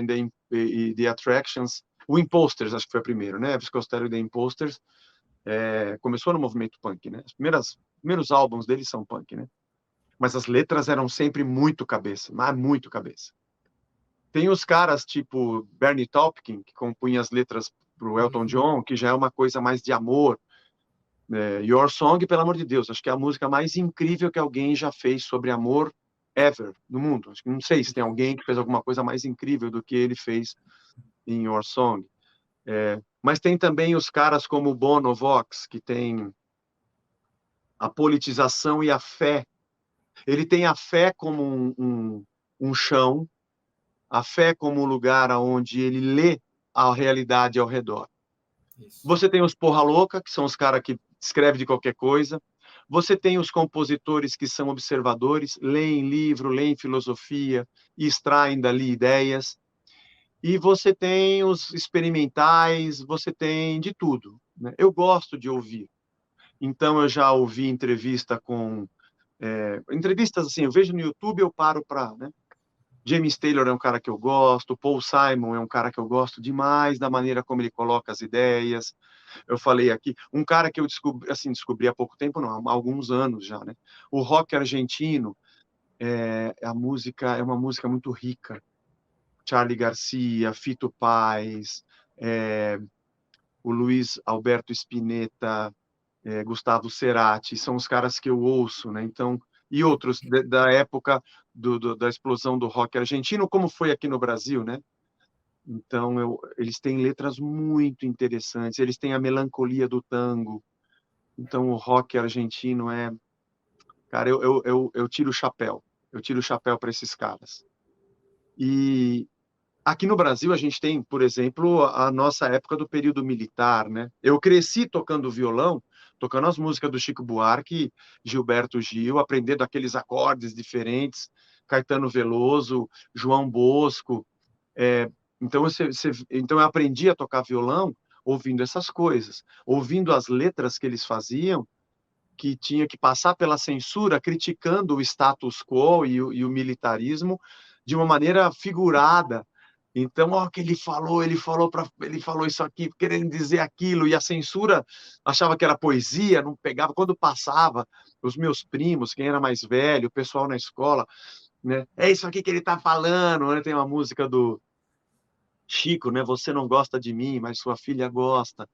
e The Attractions, o Imposters, acho que foi a primeira, né? Elvis Costello e The Imposters, começou no movimento punk, né? Os primeiros álbuns dele são punk, né? Mas as letras eram sempre muito cabeça, mas muito cabeça. Tem os caras tipo Bernie Taupkin, que compunha as letras para o Elton John, que já é uma coisa mais de amor. Your Song, pelo amor de Deus, acho que é a música mais incrível que alguém já fez sobre amor ever no mundo. Acho que não sei se tem alguém que fez alguma coisa mais incrível do que ele fez em Your Song. Mas tem também os caras como Bono Vox, que tem a politização e a fé. Ele tem a fé como um chão, a fé como um lugar onde ele lê a realidade ao redor. Isso. Você tem os porra louca, que são os caras que escrevem de qualquer coisa. Você tem os compositores que são observadores, leem livro, leem filosofia e extraem dali ideias. E você tem os experimentais, você tem de tudo, né? Eu gosto de ouvir. Então, eu já ouvi entrevista entrevistas assim, eu vejo no YouTube, eu paro para... Né? James Taylor é um cara que eu gosto, Paul Simon é um cara que eu gosto demais da maneira como ele coloca as ideias. Eu falei aqui, um cara que eu descobri há pouco tempo, não, há alguns anos já, né? O rock argentino é uma música muito rica. Charly Garcia, Fito Paz, o Luiz Alberto Spinetta, Gustavo Cerati, são os caras que eu ouço, né? Então, e outros da época da explosão do rock argentino, como foi aqui no Brasil, né? Então, eles têm letras muito interessantes, eles têm a melancolia do tango. Então, o rock argentino Cara, eu tiro o chapéu. Eu tiro o chapéu para esses caras. E aqui no Brasil, a gente tem, por exemplo, a nossa época do período militar, né? Eu cresci tocando violão tocando as músicas do Chico Buarque, Gilberto Gil, aprendendo aqueles acordes diferentes, Caetano Veloso, João Bosco. Então, então eu aprendi a tocar violão ouvindo essas coisas, ouvindo as letras que eles faziam, que tinha que passar pela censura, criticando o status quo e o militarismo de uma maneira figurada. Então, ó, que ele falou isso aqui, querendo dizer aquilo, e a censura achava que era poesia, não pegava. Quando passava, os meus primos, quem era mais velho, o pessoal na escola, né? É isso aqui que ele está falando, né? Tem uma música do Chico, né? Você não gosta de mim, mas sua filha gosta.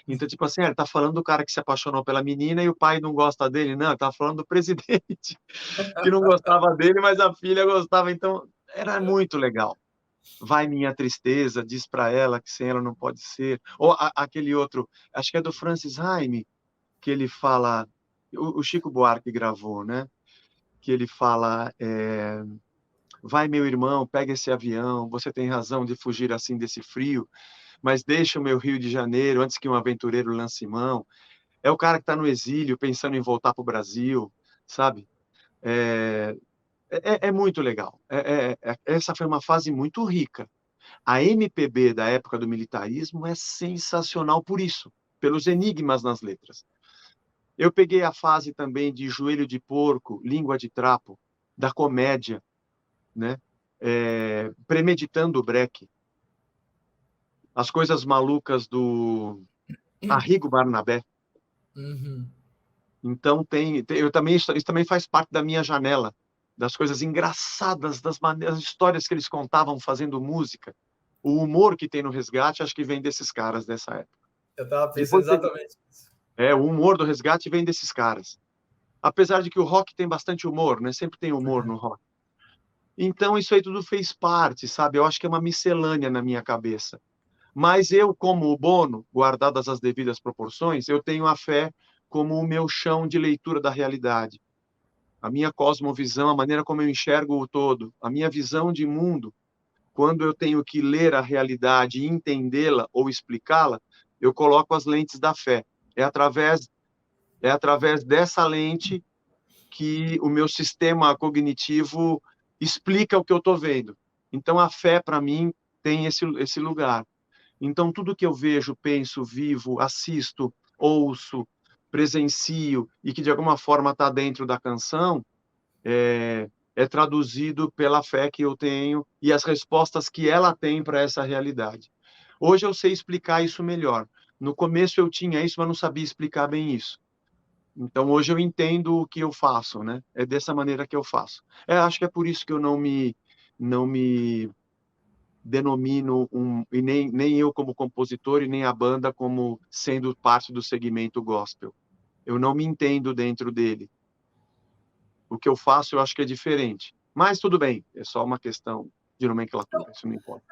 Então, tipo assim, ele tá falando do cara que se apaixonou pela menina e o pai não gosta dele. Não, ele tá falando do presidente, que não gostava dele, mas a filha gostava. Então, era muito legal. Vai minha tristeza, diz para ela que sem ela não pode ser. Ou aquele outro, acho que é do Francis Haime, que ele fala, o Chico Buarque gravou, né? Que ele fala, vai meu irmão, pega esse avião, você tem razão de fugir assim desse frio, mas deixa o meu Rio de Janeiro antes que um aventureiro lance mão. É o cara que está no exílio pensando em voltar para o Brasil, sabe? É, é muito legal. Essa foi uma fase muito rica. A MPB da época do militarismo é sensacional por isso, pelos enigmas nas letras. Eu peguei a fase também de Joelho de Porco, Língua de Trapo, da comédia, né? Premeditando o Breque, as coisas malucas do Arrigo Barnabé.
Uhum.
Então eu também isso também faz parte da minha janela, das coisas engraçadas, das maneiras, histórias que eles contavam fazendo música. O humor que tem no Resgate, acho que vem desses caras dessa época.
Eu estava pensando
Depois teve,
exatamente isso.
o humor do Resgate vem desses caras. Apesar de que o rock tem bastante humor, né? Sempre tem humor no rock. Então isso aí tudo fez parte, sabe? Eu acho que é uma miscelânea na minha cabeça. Mas eu, como o Bono, guardadas as devidas proporções, eu tenho a fé como o meu chão de leitura da realidade. A minha cosmovisão, a maneira como eu enxergo o todo, a minha visão de mundo, quando eu tenho que ler a realidade e entendê-la ou explicá-la, eu coloco as lentes da fé. É através, é através dessa lente que o meu sistema cognitivo explica o que eu estou vendo. Então, a fé, para mim, tem esse lugar. Então, tudo que eu vejo, penso, vivo, assisto, ouço, presencio e que de alguma forma está dentro da canção, é traduzido pela fé que eu tenho e as respostas que ela tem para essa realidade. Hoje eu sei explicar isso melhor. No começo eu tinha isso, mas não sabia explicar bem isso. Então hoje eu entendo o que eu faço, né? É dessa maneira que eu faço. Acho que é por isso que eu não me denomino e nem eu como compositor e nem a banda como sendo parte do segmento gospel. Eu não me entendo dentro dele. O que eu faço eu acho que é diferente. Mas tudo bem, é só uma questão de nomenclatura, isso não importa.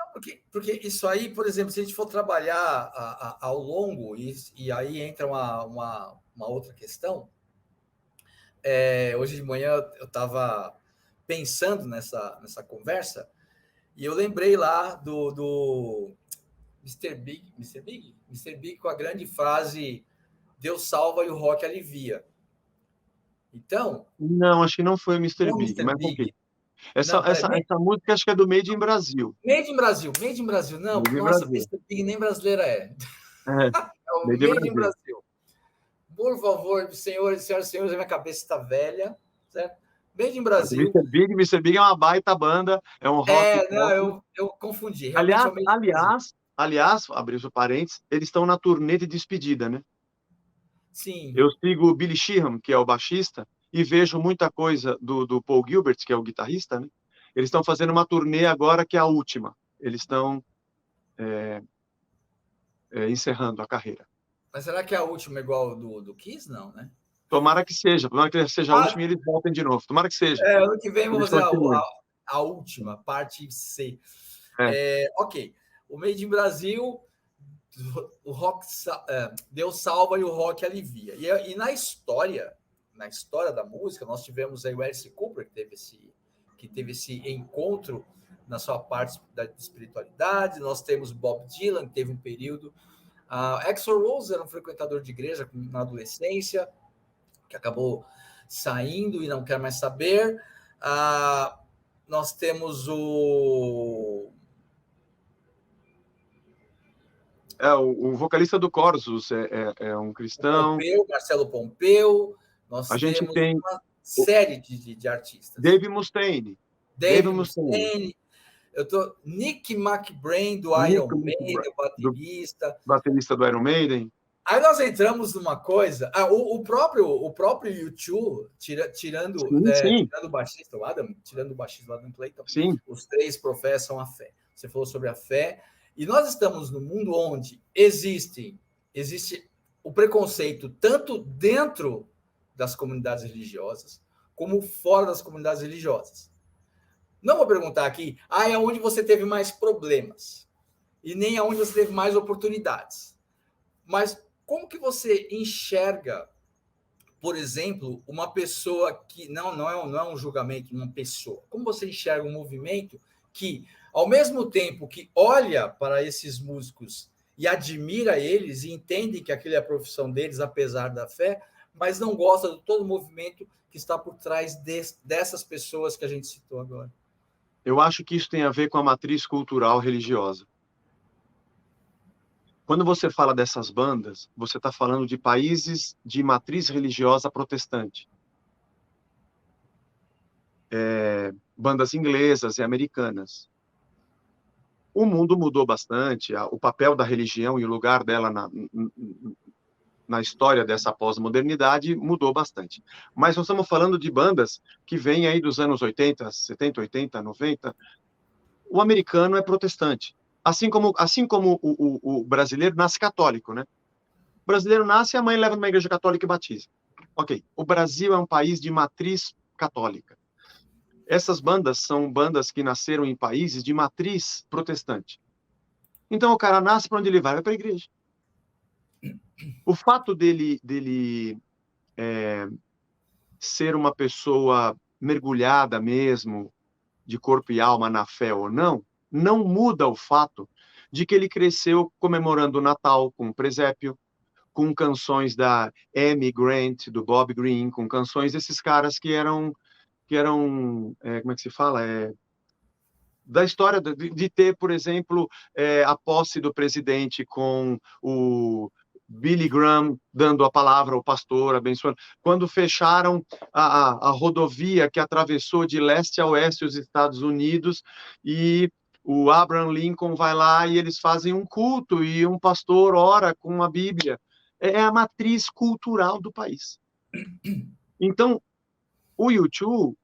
Porque isso aí, por exemplo, se a gente for trabalhar ao longo, e aí entra uma outra questão, hoje de manhã eu estava pensando nessa conversa, e eu lembrei lá do Mr. Big com a grande frase Deus salva e o rock alivia. Então,
Não, acho que não foi o Mr.
o
Big,
Mr.
mas ok.
Big,
Essa,
não,
essa,
peraí,
essa música acho que é do Made in Brasil.
Made in Brasil, não,
Made in
nossa,
Brasil.
Mr. Big nem brasileira é.
É,
É o
Made in
Made in
Brasil.
Brasil. Por favor, senhores e senhores, a minha cabeça está velha, certo? Made in
Mas o
Brasil.
Mr. Big é uma baita banda, é um rock
Não,
pop.
eu confundi. Realmente é
Aliás,
o Made in Brasil.
aliás, aliás, abriu o parênteses, eles estão na turnê de despedida, né?
Sim.
Eu sigo o Billy Sheehan, que é o baixista, e vejo muita coisa do Paul Gilbert, que é o guitarrista, né? Eles estão fazendo uma turnê agora que é a última. Eles estão encerrando a carreira.
Mas será que é a última igual do Kiss? Não, né?
Tomara que seja a última e eles voltem de novo. Tomara que seja.
Ano que vem vamos
Eles
fazer
continuem.
a última, parte C.
É.
Ok. O Made in Brasil, o rock Deus salva e o rock alivia. E na história da música, nós tivemos aí o Alice Cooper, que teve esse encontro na sua parte da espiritualidade. Nós temos Bob Dylan, que teve um período Axl Rose era um frequentador de igreja na adolescência, que acabou saindo e não quer mais saber. Nós temos
o vocalista do Corsos é um cristão.
Pompeu, Marcelo Pompeu. Nós
A gente
temos
tem
uma série de artistas.
Dave Mustaine.
Nick McBrain, do Iron Maiden,
baterista do Iron Maiden.
Aí nós entramos numa coisa. O próprio U2, tirando o baixista, o Adam, tirando o baixista do Adam Clayton, os três professam a fé. Você falou sobre a fé. E nós estamos num mundo onde existe o preconceito tanto dentro das comunidades religiosas como fora das comunidades religiosas. Não vou perguntar aqui, é onde você teve mais problemas e nem aonde você teve mais oportunidades. Mas como que você enxerga, por exemplo, uma pessoa que não é um julgamento, uma pessoa? Como você enxerga um movimento que, ao mesmo tempo que olha para esses músicos e admira eles e entende que aquilo é a profissão deles, apesar da fé, mas não gosta de todo o movimento que está por trás dessas pessoas que a gente citou agora?
Eu acho que isso tem a ver com a matriz cultural religiosa. Quando você fala dessas bandas, você está falando de países de matriz religiosa protestante. Bandas inglesas e americanas. O mundo mudou bastante, o papel da religião e o lugar dela na história dessa pós-modernidade mudou bastante. Mas nós estamos falando de bandas que vêm aí dos anos 80, 70, 80, 90. O americano é protestante. Assim como o brasileiro nasce católico, né? O brasileiro nasce e a mãe leva numa igreja católica e batiza. Ok. O Brasil é um país de matriz católica. Essas bandas são bandas que nasceram em países de matriz protestante. Então o cara nasce, para onde ele vai? Vai para a igreja. O fato dele ser uma pessoa mergulhada mesmo, de corpo e alma na fé ou não muda o fato de que ele cresceu comemorando o Natal com o presépio, com canções da Amy Grant, do Bob Green, com canções desses caras que eram como é que se fala? Da história de ter, por exemplo, a posse do presidente com o Billy Graham dando a palavra ao pastor, abençoando. Quando fecharam a rodovia que atravessou de leste a oeste os Estados Unidos, e o Abraham Lincoln vai lá e eles fazem um culto e um pastor ora com a Bíblia. É a matriz cultural do país. Então, o U2,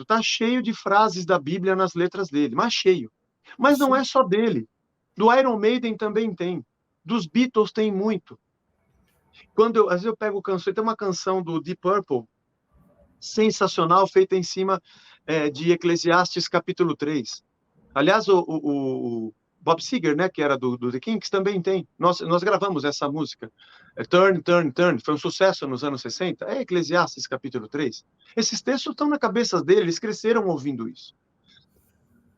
está cheio de frases da Bíblia nas letras dele, mas cheio. Mas não é só dele. Do Iron Maiden também tem. Dos Beatles tem muito. Às vezes eu pego canção, tem uma canção do Deep Purple, sensacional, feita em cima de Eclesiastes capítulo 3. Aliás, o Bob Seger, né, que era do The Kinks, também tem. Nós gravamos essa música. Turn, Turn, Turn. Foi um sucesso nos anos 60. É Eclesiastes capítulo 3. Esses textos estão na cabeça deles, eles cresceram ouvindo isso.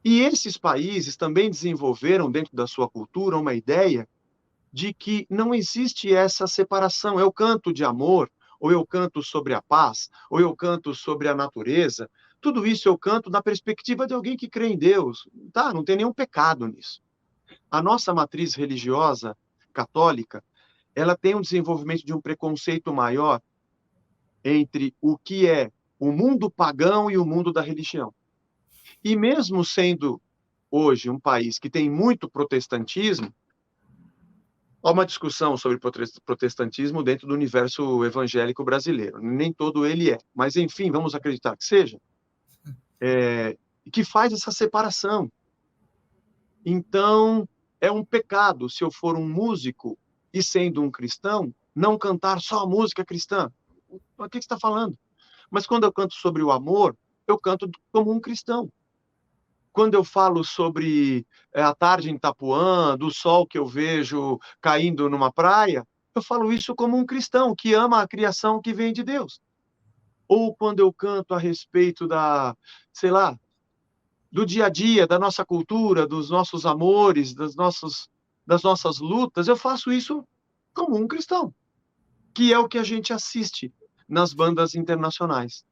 E esses países também desenvolveram dentro da sua cultura uma ideia de que não existe essa separação. Eu canto de amor, ou eu canto sobre a paz, ou eu canto sobre a natureza. Tudo isso eu canto na perspectiva de alguém que crê em Deus. Tá, não tem nenhum pecado nisso. A nossa matriz religiosa católica, ela tem um desenvolvimento de um preconceito maior entre o que é o mundo pagão e o mundo da religião. E mesmo sendo hoje um país que tem muito protestantismo, há uma discussão sobre protestantismo dentro do universo evangélico brasileiro. Nem todo ele é, mas enfim, vamos acreditar que seja. Que faz essa separação. Então, é um pecado, se eu for um músico e sendo um cristão, não cantar só a música cristã. O que você está falando? Mas quando eu canto sobre o amor, eu canto como um cristão. Quando eu falo sobre a tarde em Itapuã, do sol que eu vejo caindo numa praia, eu falo isso como um cristão que ama a criação que vem de Deus. Ou quando eu canto a respeito do dia a dia, da nossa cultura, dos nossos amores, das das nossas lutas, eu faço isso como um cristão, que é o que a gente assiste nas bandas internacionais.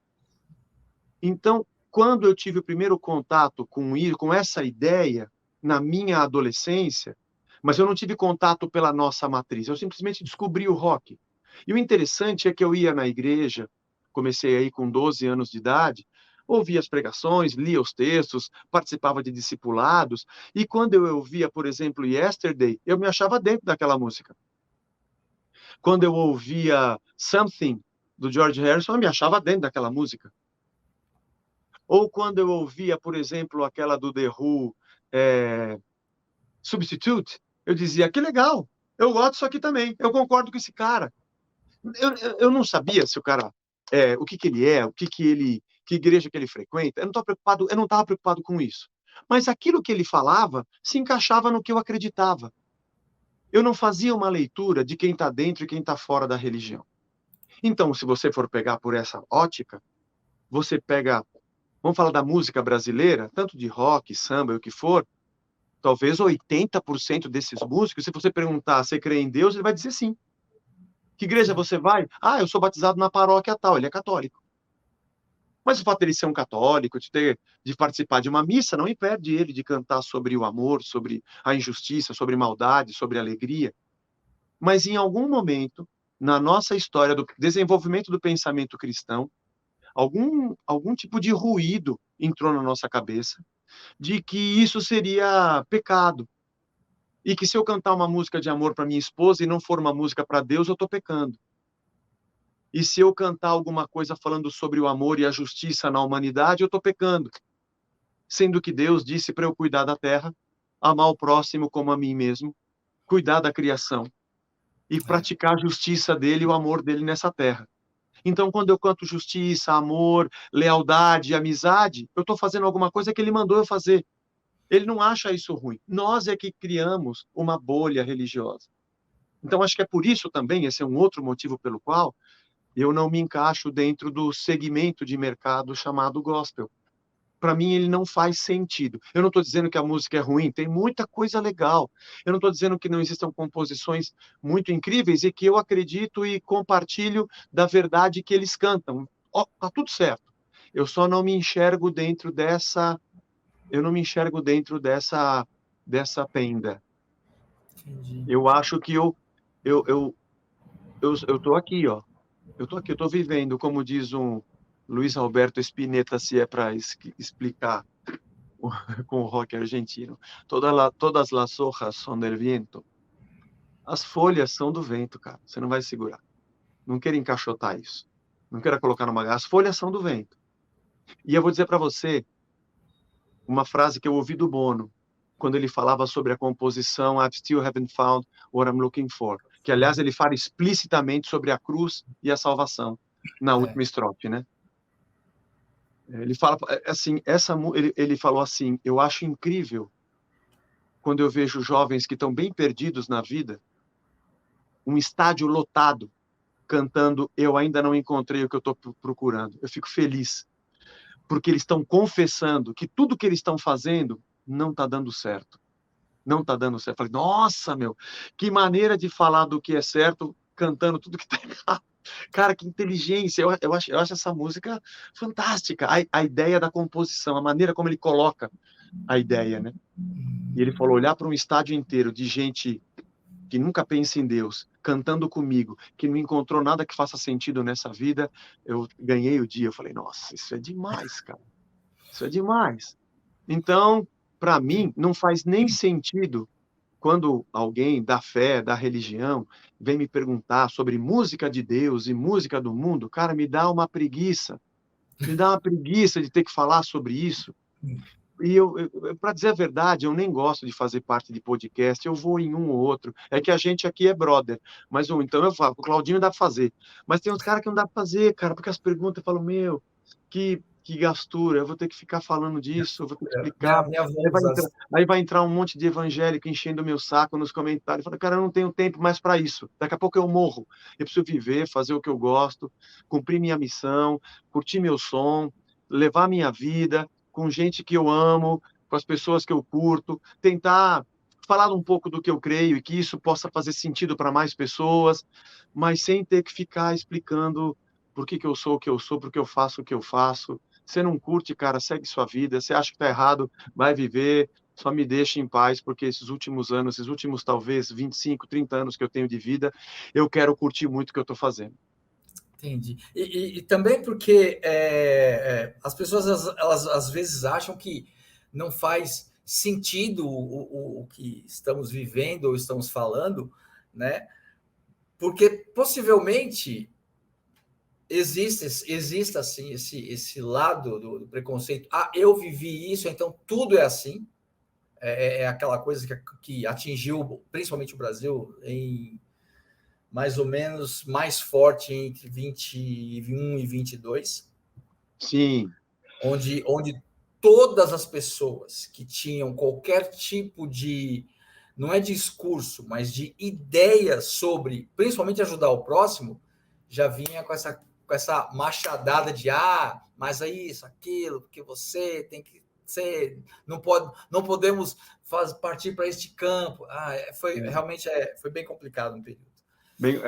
Então, quando eu tive o primeiro contato com essa ideia na minha adolescência, mas eu não tive contato pela nossa matriz, eu simplesmente descobri o rock. E o interessante é que eu ia na igreja, comecei aí com 12 anos de idade, ouvia as pregações, lia os textos, participava de discipulados, e quando eu ouvia, por exemplo, Yesterday, eu me achava dentro daquela música. Quando eu ouvia Something, do George Harrison, eu me achava dentro daquela música. Ou quando eu ouvia, por exemplo, aquela do The Who, Substitute, eu dizia, que legal, eu gosto disso aqui também, eu concordo com esse cara. Eu não sabia se o cara, o que que ele é, que igreja que ele frequenta, eu não estava preocupado com isso. Mas aquilo que ele falava se encaixava no que eu acreditava. Eu não fazia uma leitura de quem está dentro e quem está fora da religião. Então, se você for pegar por essa ótica, você pega, vamos falar da música brasileira, tanto de rock, samba, o que for, talvez 80% desses músicos, se você perguntar se crê em Deus, ele vai dizer sim. Que igreja você vai? Ah, eu sou batizado na paróquia tal, ele é católico. Mas o fato dele ser um católico, de participar de uma missa, não impede ele de cantar sobre o amor, sobre a injustiça, sobre maldade, sobre alegria. Mas em algum momento, na nossa história do desenvolvimento do pensamento cristão, algum tipo de ruído entrou na nossa cabeça de que isso seria pecado. E que se eu cantar uma música de amor para minha esposa e não for uma música para Deus, eu estou pecando. E se eu cantar alguma coisa falando sobre o amor e a justiça na humanidade, eu estou pecando. Sendo que Deus disse para eu cuidar da terra, amar o próximo como a mim mesmo, cuidar da criação e praticar a justiça dele e o amor dele nessa terra. Então, quando eu canto justiça, amor, lealdade, amizade, eu estou fazendo alguma coisa que ele mandou eu fazer. Ele não acha isso ruim. Nós é que criamos uma bolha religiosa. Então, acho que é por isso também, esse é um outro motivo pelo qual eu não me encaixo dentro do segmento de mercado chamado gospel. Para mim, ele não faz sentido. Eu não estou dizendo que a música é ruim, tem muita coisa legal. Eu não estou dizendo que não existam composições muito incríveis e que eu acredito e compartilho da verdade que eles cantam. Tá tudo certo. Eu só não me enxergo dentro dessa, dessa tenda.
Entendi.
Eu acho que eu tô aqui, ó. Eu tô aqui, eu tô vivendo, como diz um Luiz Alberto Spinetta, se é para explicar com o rock argentino. Todas las hojas son del viento. As folhas são do vento, cara. Você não vai segurar. Não queira encaixotar isso. Não queira colocar numa garrafa. As folhas são do vento. E eu vou dizer para você uma frase que eu ouvi do Bono, quando ele falava sobre a composição I Still Haven't Found What I'm Looking For, que, aliás, ele fala explicitamente sobre a cruz e a salvação na última estrofe, né? Ele fala assim, ele falou assim, eu acho incrível quando eu vejo jovens que estão bem perdidos na vida, um estádio lotado, cantando Eu Ainda Não Encontrei o que eu estou procurando. Eu fico feliz, porque eles estão confessando que tudo que eles estão fazendo não está dando certo. Não está dando certo. Eu falei, nossa, meu, que maneira de falar do que é certo, cantando tudo que está errado. Cara, que inteligência. Eu acho essa música fantástica. A ideia da composição, a maneira como ele coloca a ideia, né? E ele falou, olhar para um estádio inteiro de gente que nunca pensa em Deus, cantando comigo, que não encontrou nada que faça sentido nessa vida, eu ganhei o dia. Eu falei, nossa, isso é demais, cara. Isso é demais. Então, para mim, não faz nem sentido quando alguém da fé, da religião, vem me perguntar sobre música de Deus e música do mundo, cara, me dá uma preguiça. Me dá uma preguiça de ter que falar sobre isso. E para dizer a verdade, eu nem gosto de fazer parte de podcast, eu vou em um ou outro. É que a gente aqui é brother. Mas então eu falo, o Claudinho dá para fazer. Mas tem uns caras que não dá para fazer, cara, porque as perguntas eu falo, meu, que gastura, eu vou ter que ficar falando disso, eu vou ter que explicar.
Minha voz,
Aí vai entrar um monte de evangélico enchendo o meu saco nos comentários, falando, cara, eu não tenho tempo mais para isso. Daqui a pouco eu morro. Eu preciso viver, fazer o que eu gosto, cumprir minha missão, curtir meu som, levar minha vida com gente que eu amo, com as pessoas que eu curto, tentar falar um pouco do que eu creio e que isso possa fazer sentido para mais pessoas, mas sem ter que ficar explicando por que eu sou o que eu sou, por que eu faço o que eu faço. Você não curte, cara, segue sua vida. Você acha que está errado, vai viver. Só me deixe em paz, porque esses últimos anos, esses últimos talvez 25, 30 anos que eu tenho de vida, eu quero curtir muito o que eu estou fazendo.
Entendi. E também porque as pessoas elas, às vezes acham que não faz sentido o que estamos vivendo ou estamos falando, né? Porque possivelmente existe assim esse lado do preconceito. Ah, eu vivi isso, então tudo é assim. É aquela coisa que atingiu principalmente o Brasil em mais ou menos mais forte entre 21 e 22,
Sim,
onde todas as pessoas que tinham qualquer tipo de, não é discurso, mas de ideia sobre, principalmente ajudar o próximo, já vinha com essa machadada de mas é isso, aquilo, porque você tem que ser, não podemos partir para este campo. Foi realmente foi bem complicado no período.
bem,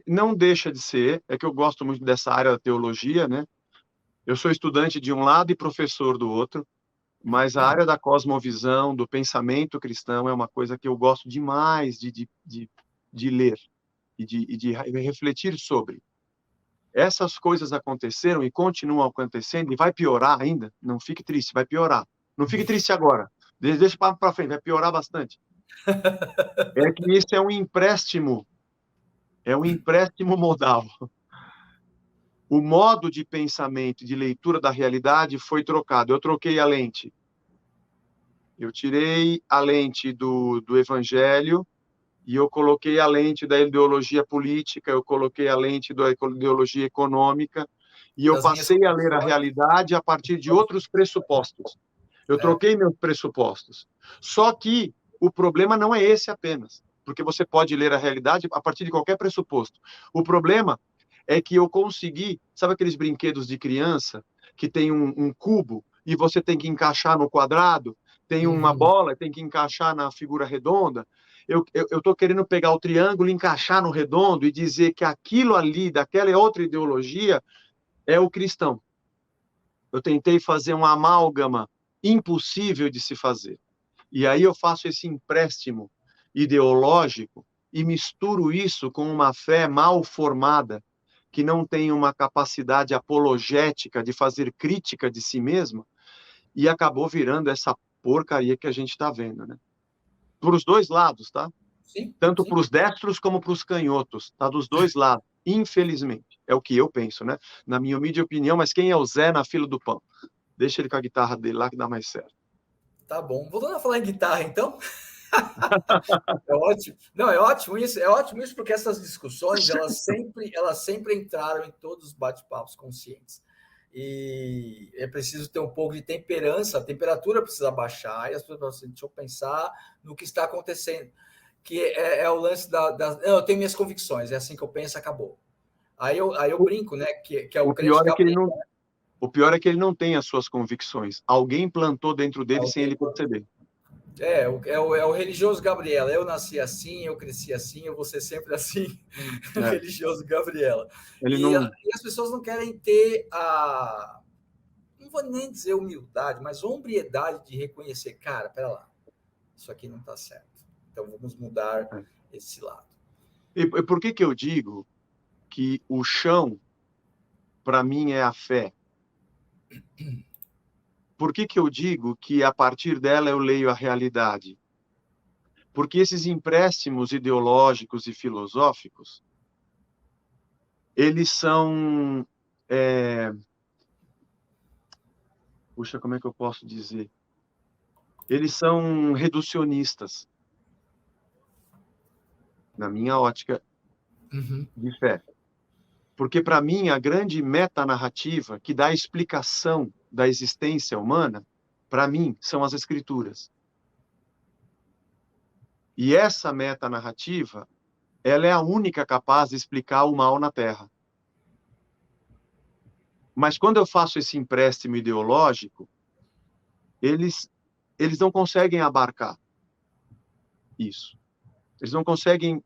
não deixa de ser, é que eu gosto muito dessa área da teologia, né? Eu sou estudante de um lado e professor do outro, mas a área da cosmovisão, do pensamento cristão, é uma coisa que eu gosto demais de ler e de refletir sobre. Essas coisas aconteceram e continuam acontecendo, e vai piorar ainda. Não fique triste, vai piorar. Não fique triste agora. Deixa para frente, vai piorar bastante. É que isso é um empréstimo modal. O modo de pensamento, de leitura da realidade foi trocado. Eu troquei a lente. Eu tirei a lente do evangelho e eu coloquei a lente da ideologia política, eu coloquei a lente da ideologia econômica e eu
Das minhas
passei a ler a
convicções.
realidade a partir de outros pressupostos. Eu troquei meus pressupostos. Só que o problema não é esse apenas, porque você pode ler a realidade a partir de qualquer pressuposto. O problema é que eu consegui, sabe aqueles brinquedos de criança que tem um cubo e você tem que encaixar no quadrado, tem uma
Uhum.
bola, tem que encaixar na figura redonda. Eu estou querendo pegar o triângulo, encaixar no redondo e dizer que aquilo ali, daquela outra ideologia, é o cristão. Eu tentei fazer uma amálgama impossível de se fazer. E aí eu faço esse empréstimo ideológico e misturo isso com uma fé mal formada, que não tem uma capacidade apologética de fazer crítica de si mesma, e acabou virando essa porcaria que a gente está vendo, né? Por os dois lados, tá?
Sim,
Tanto para
sim.
os destros como para os canhotos, tá? Dos dois lados, infelizmente. É o que eu penso, né? Na minha humilde opinião, mas quem é o Zé na fila do pão? Deixa ele com a guitarra dele lá que dá mais certo.
Tá bom. Voltando a falar em guitarra, então. É ótimo. Não, é ótimo isso, porque essas discussões elas sempre entraram em todos os bate-papos conscientes. E é preciso ter um pouco de temperança, a temperatura precisa baixar, e as pessoas falam assim, deixa eu pensar no que está acontecendo. Que é o lance não, eu tenho minhas convicções, é assim que eu penso, acabou. Aí eu brinco, né? Que é o
O
crente
pior é que ele
Gabriel.
não, o pior é que ele não tem as suas convicções. Alguém plantou dentro dele sem ele perceber.
É o religioso Gabriela. Eu nasci assim, eu cresci assim, eu vou ser sempre assim.
É,
Religioso Gabriela.
ele
E,
não.
e as pessoas não querem ter a. Não vou nem dizer humildade, mas hombridade de reconhecer, cara, pera lá, isso aqui não está certo. Então vamos mudar
É.
esse lado.
E por que eu digo que o chão, para mim, é a fé? Por que eu digo que a partir dela eu leio a realidade? Porque esses empréstimos ideológicos e filosóficos, eles são. É... Puxa, como é que eu posso dizer? Eles são reducionistas, na minha ótica
Uhum.
de fé. Porque, para mim, a grande metanarrativa que dá explicação da existência humana, para mim, são as escrituras. E essa metanarrativa, ela é a única capaz de explicar o mal na Terra. Mas quando eu faço esse empréstimo ideológico, eles não conseguem abarcar. isso. Eles não conseguem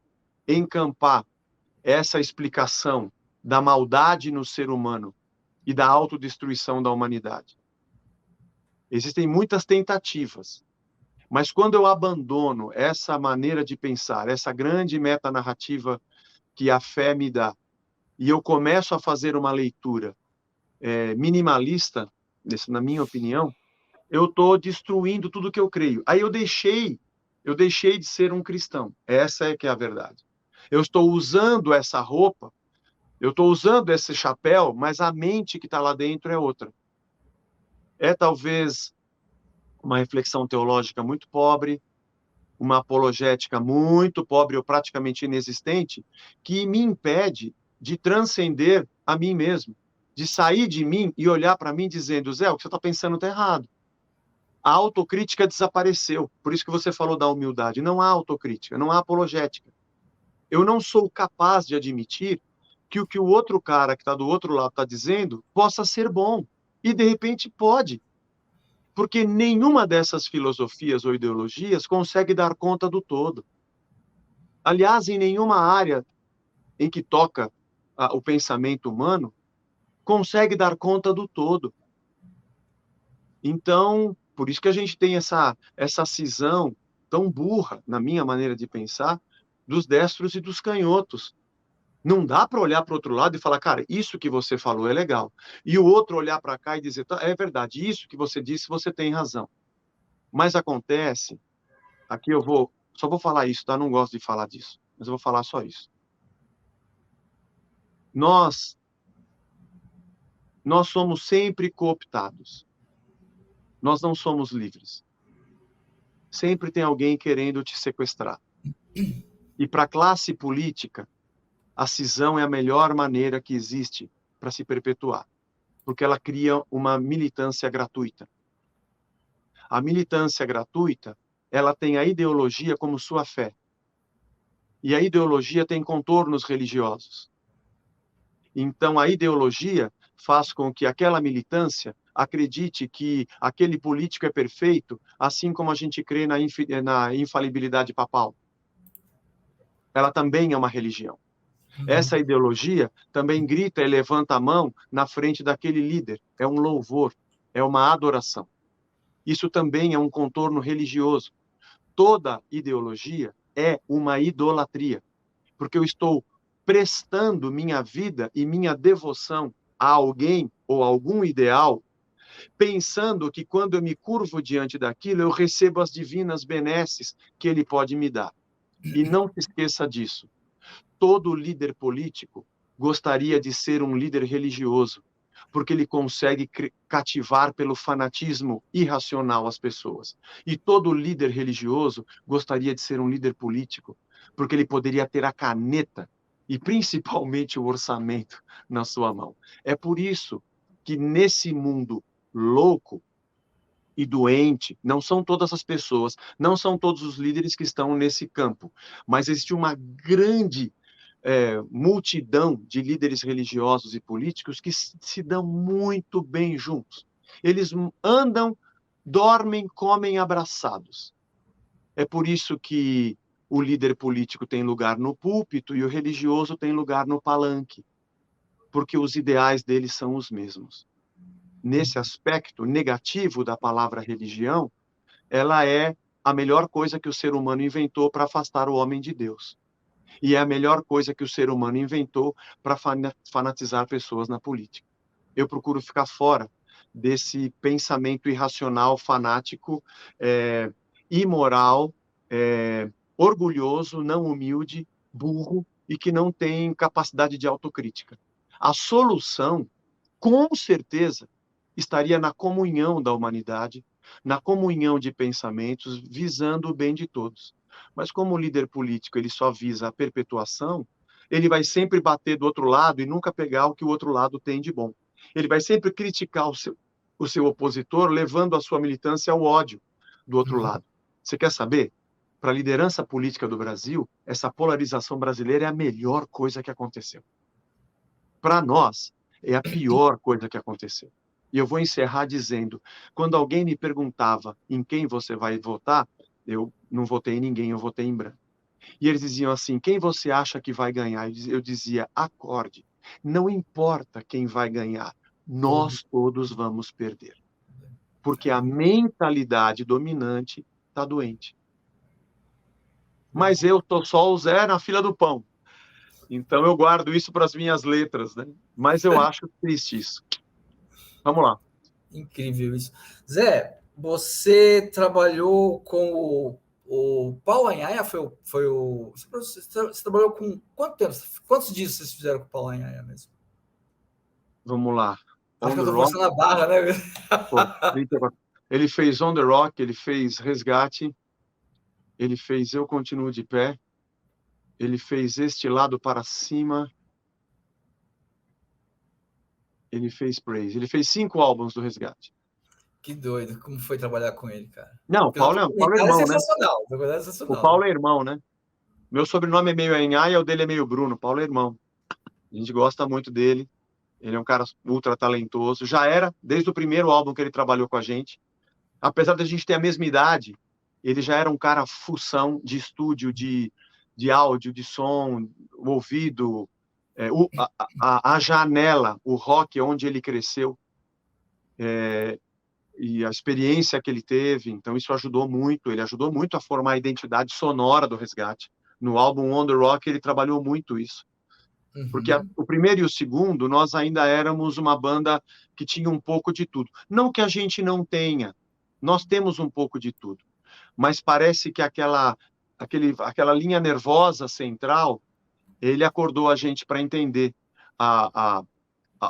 encampar essa explicação da maldade no ser humano e da autodestruição da humanidade. Existem muitas tentativas, mas quando eu abandono essa maneira de pensar, essa grande metanarrativa que a fé me dá, e eu começo a fazer uma leitura minimalista, na minha opinião, eu estou destruindo tudo que eu creio. Aí eu deixei de ser um cristão. Essa é que é a verdade. Eu estou usando essa roupa, eu estou usando esse chapéu, mas a mente que está lá dentro é outra. É talvez uma reflexão teológica muito pobre, uma apologética muito pobre ou praticamente inexistente, que me impede de transcender a mim mesmo, de sair de mim e olhar para mim dizendo, Zé, o que você está pensando está errado. A autocrítica desapareceu. Por isso que você falou da humildade. Não há autocrítica, não há apologética. Eu não sou capaz de admitir que o outro cara que está do outro lado está dizendo possa ser bom. E, de repente, pode. Porque nenhuma dessas filosofias ou ideologias consegue dar conta do todo. Aliás, em nenhuma área em que toca o pensamento humano consegue dar conta do todo. Então, por isso que a gente tem essa cisão tão burra, na minha maneira de pensar, dos destros e dos canhotos. Não dá para olhar para o outro lado e falar, cara, isso que você falou é legal. E o outro olhar para cá e dizer, tá, é verdade, isso que você disse, você tem razão. Mas acontece, aqui só vou falar isso, tá? Não gosto de falar disso, mas eu vou falar só isso. Nós somos sempre cooptados. Nós não somos livres. Sempre tem alguém querendo te sequestrar. E para a classe política, a cisão é a melhor maneira que existe para se perpetuar, porque ela cria uma militância gratuita. A militância gratuita, ela tem a ideologia como sua fé. E a ideologia tem contornos religiosos. Então, a ideologia faz com que aquela militância acredite que aquele político é perfeito, assim como a gente crê na infalibilidade papal. Ela também é uma religião. Essa ideologia também grita e levanta a mão na frente daquele líder. É um louvor, é uma adoração. Isso também é um contorno religioso. Toda ideologia é uma idolatria, porque eu estou prestando minha vida e minha devoção a alguém ou algum ideal, pensando que quando eu me curvo diante daquilo, eu recebo as divinas benesses que ele pode me dar. E não se esqueça disso. Todo líder político gostaria de ser um líder religioso, porque ele consegue cativar pelo fanatismo irracional as pessoas. E todo líder religioso gostaria de ser um líder político, porque ele poderia ter a caneta e principalmente o orçamento na sua mão. É por isso que nesse mundo louco e doente, não são todas as pessoas, não são todos os líderes que estão nesse campo, mas existe uma grande multidão de líderes religiosos e políticos que se dão muito bem juntos. Eles andam, dormem, comem abraçados. É por isso que o líder político tem lugar no púlpito e o religioso tem lugar no palanque, porque os ideais deles são os mesmos. Nesse aspecto negativo da palavra religião, ela é a melhor coisa que o ser humano inventou para afastar o homem de Deus. E é a melhor coisa que o ser humano inventou para fanatizar pessoas na política. Eu procuro ficar fora desse pensamento irracional, fanático, imoral, orgulhoso, não humilde, burro e que não tem capacidade de autocrítica. A solução, com certeza, estaria na comunhão da humanidade, na comunhão de pensamentos, visando o bem de todos. Mas como o líder político ele só visa a perpetuação, ele vai sempre bater do outro lado e nunca pegar o que o outro lado tem de bom. Ele vai sempre criticar o seu opositor, levando a sua militância ao ódio do outro lado. Você quer saber? Para a liderança política do Brasil, essa polarização brasileira é a melhor coisa que aconteceu. Para nós, é a pior coisa que aconteceu. E eu vou encerrar dizendo, quando alguém me perguntava em quem você vai votar, Eu não votei em ninguém, eu votei em branco. E eles diziam assim, quem você acha que vai ganhar? Eu dizia, acorde. Não importa quem vai ganhar,
Todo.
nós todos vamos perder. Porque a mentalidade dominante está doente. Mas eu tô só o Zé na fila do pão. Então eu guardo isso para as minhas letras, né? Mas eu acho triste isso. Vamos lá.
Incrível isso. Zé, você trabalhou com o Paulo Anhaia? Você trabalhou com quanto tempo? Quantos dias vocês fizeram com o Paulo Anhaia mesmo?
Vamos lá.
Acho
On
que eu
the
tô
Rock.
forçando a barra, né?
Pô, 34. Ele fez On the Rock, ele fez Resgate, ele fez Eu Continuo de Pé, ele fez Este Lado para Cima, ele fez Praise. Ele fez 5 álbuns do Resgate.
Que doido. Como foi trabalhar com ele, cara?
Não,
Porque o
Paulo é
documentário é
irmão, né?
sensacional. O documentário é
O
sensacional, né?
Paulo é irmão, né? Meu sobrenome é meio Enhaia, o dele é meio Bruno. Paulo é irmão. A gente gosta muito dele. Ele é um cara ultra talentoso. Já era desde o primeiro álbum que ele trabalhou com a gente. Apesar da gente ter a mesma idade, ele já era um cara fução de estúdio, de áudio, de som, o ouvido, a janela, o rock onde ele cresceu, e a experiência que ele teve. Então, isso ajudou muito. Ele ajudou muito a formar a identidade sonora do Resgate. No álbum On The Rock, ele trabalhou muito isso. Porque
Uhum.
o primeiro e o segundo, nós ainda éramos uma banda que tinha um pouco de tudo. Não que a gente não tenha, nós temos um pouco de tudo. Mas parece que aquela linha nervosa central, ele acordou a gente para entender a, a,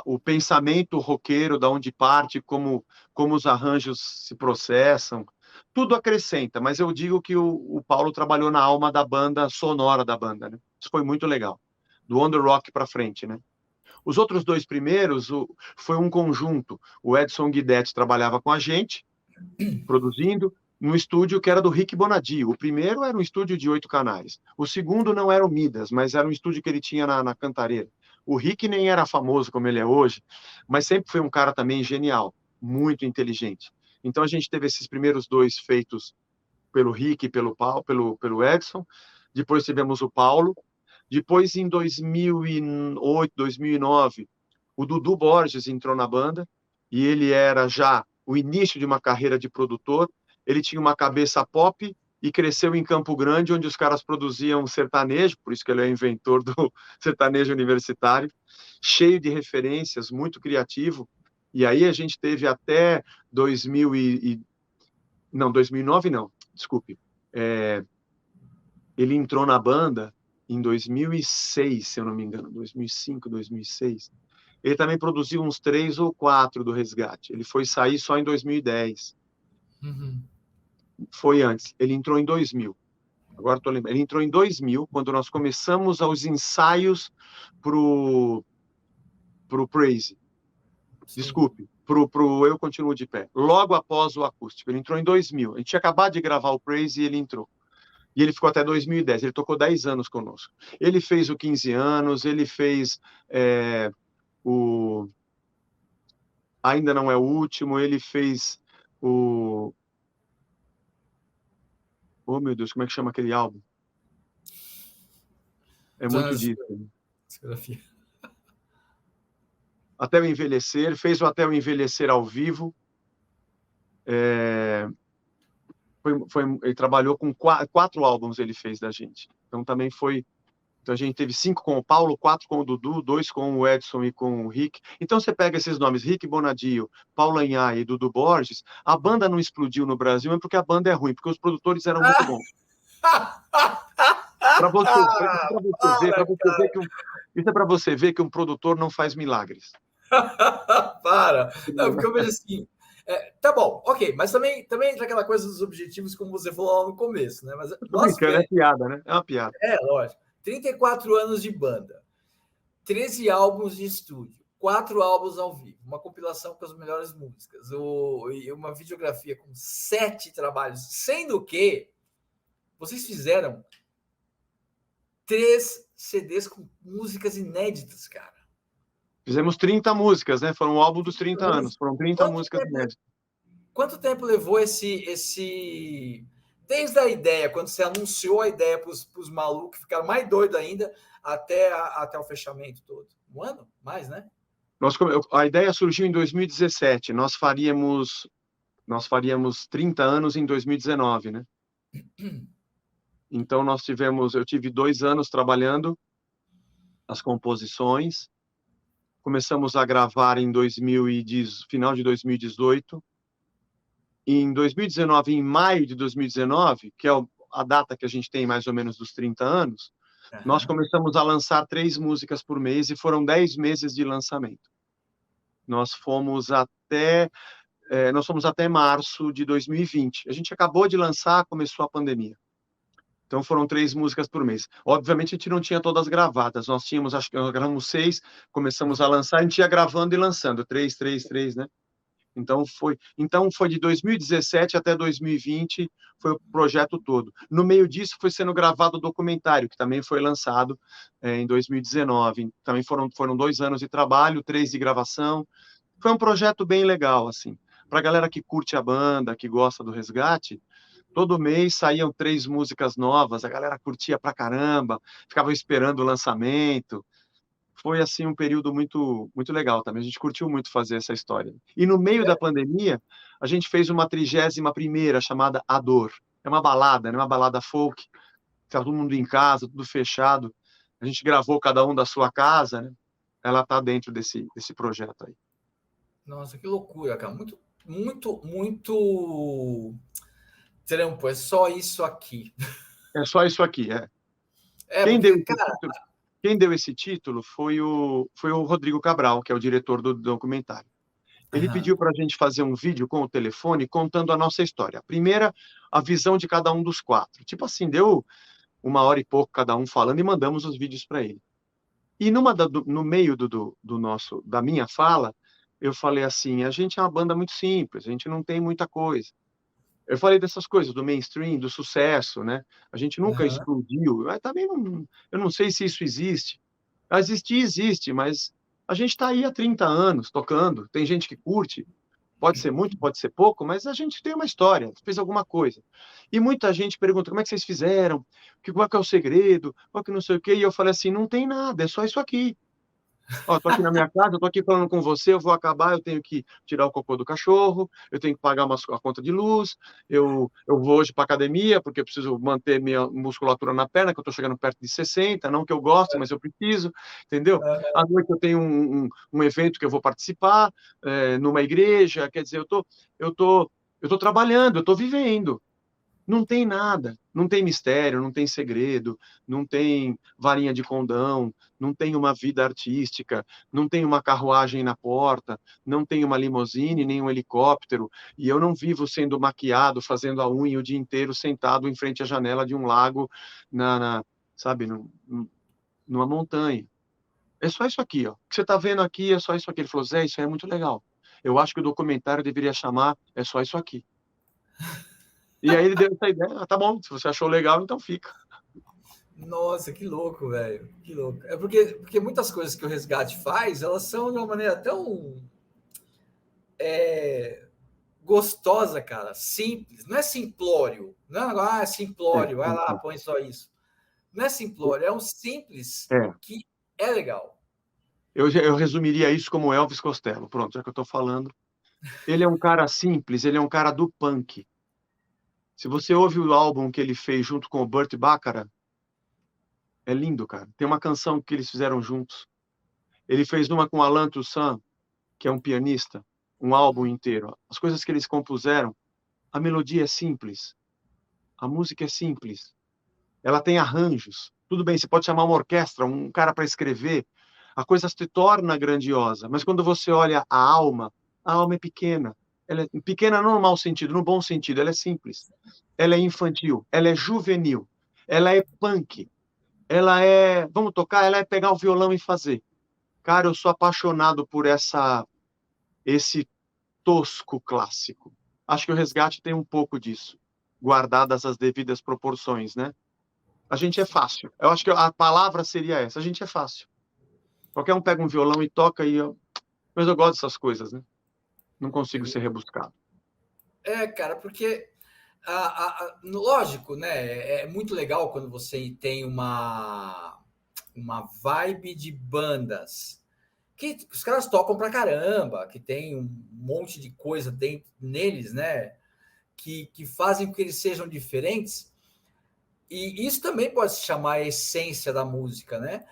o pensamento roqueiro, da onde parte, como os arranjos se processam. Tudo acrescenta, mas eu digo que o Paulo trabalhou na alma da banda, sonora da banda, né? Isso foi muito legal. Do On The Rock para frente, né? Os outros dois primeiros foi um conjunto. O Edson Guidetti trabalhava com a gente, produzindo, num estúdio que era do Rick Bonadio. O primeiro era um estúdio de 8 canais. O segundo não era o Midas, mas era um estúdio que ele tinha na Cantareira. O Rick nem era famoso como ele é hoje, mas sempre foi um cara também genial, muito inteligente. Então a gente teve esses primeiros dois feitos pelo Rick e pelo Edson. Depois tivemos o Paulo. Depois, em 2008, 2009, o Dudu Borges entrou na banda e ele era já o início de uma carreira de produtor. Ele tinha uma cabeça pop e cresceu em Campo Grande, onde os caras produziam sertanejo, por isso que ele é o inventor do sertanejo universitário, cheio de referências, muito criativo. E aí a gente teve até 2009 não, desculpe. Ele entrou na banda em 2006, se eu não me engano, 2005, 2006. Ele também produziu uns 3 ou 4 do Resgate. Ele foi sair só em 2010.
Uhum.
Foi antes. Ele entrou em 2000. Agora estou lembrando. Ele entrou em 2000, quando nós começamos os ensaios pro Praise.
Sim.
Desculpe, pro Eu Continuo de Pé. Logo após o acústico. Ele entrou em 2000. A gente tinha acabado de gravar o Praise e ele entrou. E ele ficou até 2010. Ele tocou 10 anos conosco. Ele fez o 15 anos, ele fez o Ainda Não É o Último, ele fez o... Oh, meu Deus, como é que chama aquele álbum? É muito disso.
Discografia.
Até o Envelhecer, fez o Até o Envelhecer ao vivo. Ele trabalhou com 4 álbuns, ele fez da gente. Então também foi... Então a gente teve 5 com o Paulo, 4 com o Dudu, 2 com o Edson e com o Rick. Então você pega esses nomes, Rick Bonadio, Paulo Anhaia e Dudu Borges, a banda não explodiu no Brasil é porque a banda é ruim, porque os produtores eram muito bons. Para você ver que isso é para você ver que um produtor não faz milagres.
Para! Não, porque eu vejo assim. Tá bom, ok, mas também entra aquela coisa dos objetivos, como você falou lá no começo, né? Mas
tô brincando, é piada, né? É uma piada.
Lógico. 34 anos de banda, 13 álbuns de estúdio, 4 álbuns ao vivo, uma compilação com as melhores músicas, e uma videografia com 7 trabalhos, sendo que vocês fizeram 3 CDs com músicas inéditas, cara.
Fizemos 30 músicas, né? Foi um álbum dos 30 anos. Foram 30 músicas inéditas.
Quanto tempo levou esse desde a ideia, quando você anunciou a ideia para os malucos, ficaram mais doidos ainda, até o fechamento todo. Um ano? Mais, né?
A ideia surgiu em 2017. Nós faríamos 30 anos em 2019, né? Então eu tive 2 anos trabalhando as composições. Começamos a gravar em final de 2018. Em 2019, em maio de 2019, que é a data que a gente tem mais ou menos dos 30 anos, nós começamos a lançar 3 músicas por mês e foram 10 meses de lançamento. Nós fomos até março de 2020. A gente acabou de lançar, começou a pandemia. Então foram 3 músicas por mês. Obviamente a gente não tinha todas gravadas. Acho que nós gravamos 6, começamos a lançar, a gente ia gravando e lançando 3, 3, 3, né? Então foi de 2017 até 2020, foi o projeto todo. No meio disso foi sendo gravado o documentário, que também foi lançado em 2019. Também foram 2 anos de trabalho, 3 de gravação. Foi um projeto bem legal, assim. Para a galera que curte a banda, que gosta do Resgate, todo mês saíam 3 músicas novas, a galera curtia pra caramba, ficava esperando o lançamento. Foi, assim, um período muito, muito legal também. A gente curtiu muito fazer essa história. E no meio da pandemia, a gente fez uma 31ª chamada A Dor. É uma balada, né? Uma balada folk. Estava todo mundo em casa, tudo fechado. A gente gravou cada um da sua casa, né? Ela está dentro desse projeto aí.
Nossa, que loucura, cara. Muito, muito, muito trampo. É só isso aqui.
É só isso aqui, é.
Porque, cara...
Quem deu esse título foi o Rodrigo Cabral, que é o diretor do documentário. Ele pediu para a gente fazer um vídeo com o telefone contando a nossa história. Primeira, a visão de cada um dos 4. Tipo assim, deu 1 hora e pouco cada um falando e mandamos os vídeos para ele. E no meio da minha fala, eu falei assim, a gente é uma banda muito simples, a gente não tem muita coisa. Eu falei dessas coisas, do mainstream, do sucesso, né? A gente nunca explodiu. Mas também eu não sei se isso existe. Existir, existe, mas a gente está aí há 30 anos tocando. Tem gente que curte, pode ser muito, pode ser pouco, mas a gente tem uma história, fez alguma coisa. E muita gente pergunta, como é que vocês fizeram? Qual é que é o segredo? Qual que não sei o quê? E eu falei assim, não tem nada, é só isso aqui. Ó, tô aqui na minha casa, eu tô aqui falando com você, eu vou acabar, eu tenho que tirar o cocô do cachorro, eu tenho que pagar a conta de luz, eu vou hoje para academia, porque eu preciso manter minha musculatura na perna, que eu tô chegando perto de 60, não que eu goste, mas eu preciso, entendeu? À noite eu tenho um evento que eu vou participar, numa igreja, quer dizer, eu tô trabalhando, eu tô vivendo. Não tem nada, não tem mistério, não tem segredo, não tem varinha de condão, não tem uma vida artística, não tem uma carruagem na porta, não tem uma limusine, nem um helicóptero, e eu não vivo sendo maquiado, fazendo a unha o dia inteiro, sentado em frente à janela de um lago, sabe, numa montanha. É só isso aqui, ó. O que você está vendo aqui é só isso aqui. Ele falou, Zé, isso aí é muito legal. Eu acho que o documentário deveria chamar É Só Isso Aqui. E aí ele deu essa ideia, tá bom, se você achou legal, então fica.
Nossa, que louco, velho. Que louco. É porque muitas coisas que o Resgate faz, elas são de uma maneira tão gostosa, cara. Simples. Não é simplório. Não é simplório. Vai lá, põe só isso. Não é simplório. É um simples que é legal.
Eu resumiria isso como Elvis Costello. Pronto, já que eu tô falando. Ele é um cara simples, ele é um cara do punk. Se você ouve o álbum que ele fez junto com o Burt Bacharach, é lindo, cara. Tem uma canção que eles fizeram juntos. Ele fez uma com Alan Toussaint, que é um pianista, um álbum inteiro. As coisas que eles compuseram, a melodia é simples, a música é simples, ela tem arranjos. Tudo bem, você pode chamar uma orquestra, um cara para escrever, a coisa se torna grandiosa, mas quando você olha a alma é pequena. Ela é pequena não no mau sentido, no bom sentido, ela é simples. Ela é infantil, ela é juvenil, ela é punk, vamos tocar, ela é pegar o violão e fazer. Cara, eu sou apaixonado por esse tosco clássico. Acho que o Resgate tem um pouco disso, guardadas as devidas proporções, né? A gente é fácil. Eu acho que a palavra seria essa, a gente é fácil. Qualquer um pega um violão e toca mas eu gosto dessas coisas, né? Não consigo ser rebuscado.
Cara, porque lógico, né? É muito legal quando você tem uma vibe de bandas que os caras tocam pra caramba, que tem um monte de coisa dentro neles, né? Que fazem com que eles sejam diferentes. E isso também pode se chamar a essência da música, né?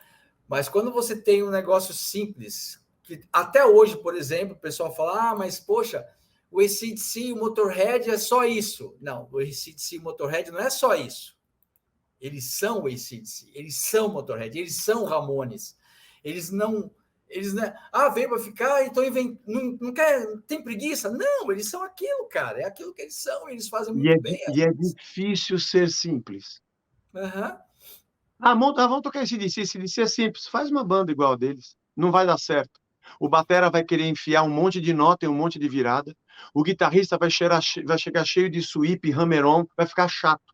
Mas quando você tem um negócio simples, que até hoje, por exemplo, o pessoal fala, mas poxa, o AC/DC e o Motorhead é só isso. Não, o AC/DC e o Motorhead não é só isso. Eles são o AC/DC, eles são o Motorhead, eles são o Ramones. Eles não... veio para ficar, então não quer, tem preguiça? Não, eles são aquilo, cara. É aquilo que eles são, eles fazem muito bem.
E é difícil ser simples.
Uhum.
Vamos tocar AC/DC. AC/DC é simples. Faz uma banda igual a deles. Não vai dar certo. O batera vai querer enfiar um monte de nota e um monte de virada. O guitarrista vai chegar cheio de sweep, hammer-on, vai ficar chato.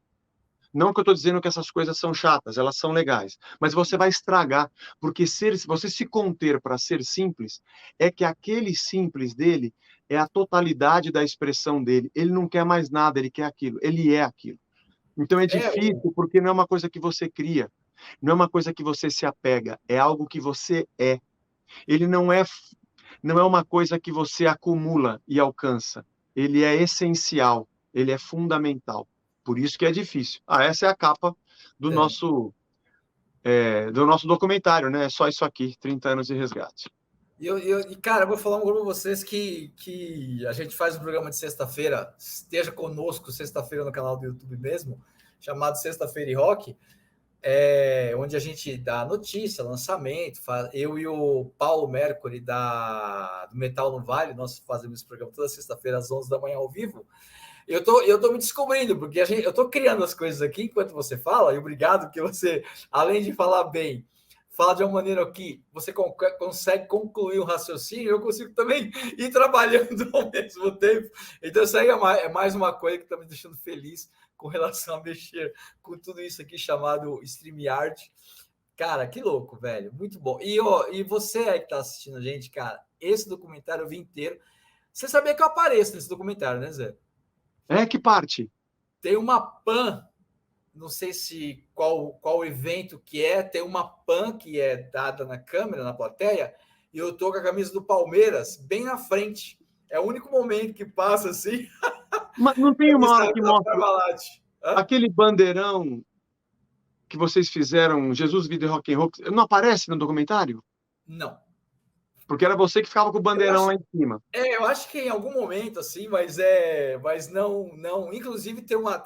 Não que eu estou dizendo que essas coisas são chatas, elas são legais. Mas você vai estragar, porque você se conter para ser simples, é que aquele simples dele é a totalidade da expressão dele. Ele não quer mais nada, ele quer aquilo. Ele é aquilo. Então é difícil, porque não é uma coisa que você cria, não é uma coisa que você se apega, é algo que você é. Ele não é uma coisa que você acumula e alcança. Ele é essencial, ele é fundamental. Por isso que é difícil. Essa é a capa do nosso documentário, né? É só isso aqui, 30 anos de resgate.
Cara, eu vou falar para vocês que a gente faz um programa de sexta-feira, esteja conosco sexta-feira no canal do YouTube mesmo, chamado Sexta-feira e Rock, onde a gente dá notícia, lançamento, eu e o Paulo Mercury do Metal no Vale, nós fazemos esse programa toda sexta-feira às 11 da manhã ao vivo. Eu tô me descobrindo, porque eu tô criando as coisas aqui enquanto você fala, e obrigado que você, além de falar bem, fala de uma maneira que você consegue concluir o raciocínio, eu consigo também ir trabalhando ao mesmo tempo. Então, isso aí é mais uma coisa que está me deixando feliz com relação a mexer com tudo isso aqui chamado StreamYard. Cara, que louco, velho. Muito bom. E você aí que está assistindo a gente, cara, esse documentário eu vi inteiro. Você sabia que eu apareço nesse documentário, né, Zé?
Que parte?
Tem uma PAN, não sei se qual evento que é, tem uma PAN que é dada na câmera, na plateia, e eu tô com a camisa do Palmeiras bem na frente. É o único momento que passa assim.
Mas não tem uma hora que mostra
Hã?
aquele bandeirão que vocês fizeram, Jesus Vida e Rock and Roll, não aparece no documentário?
Não.
Porque era você que ficava com o bandeirão lá em cima.
Eu acho que em algum momento, assim, mas não. Inclusive tem uma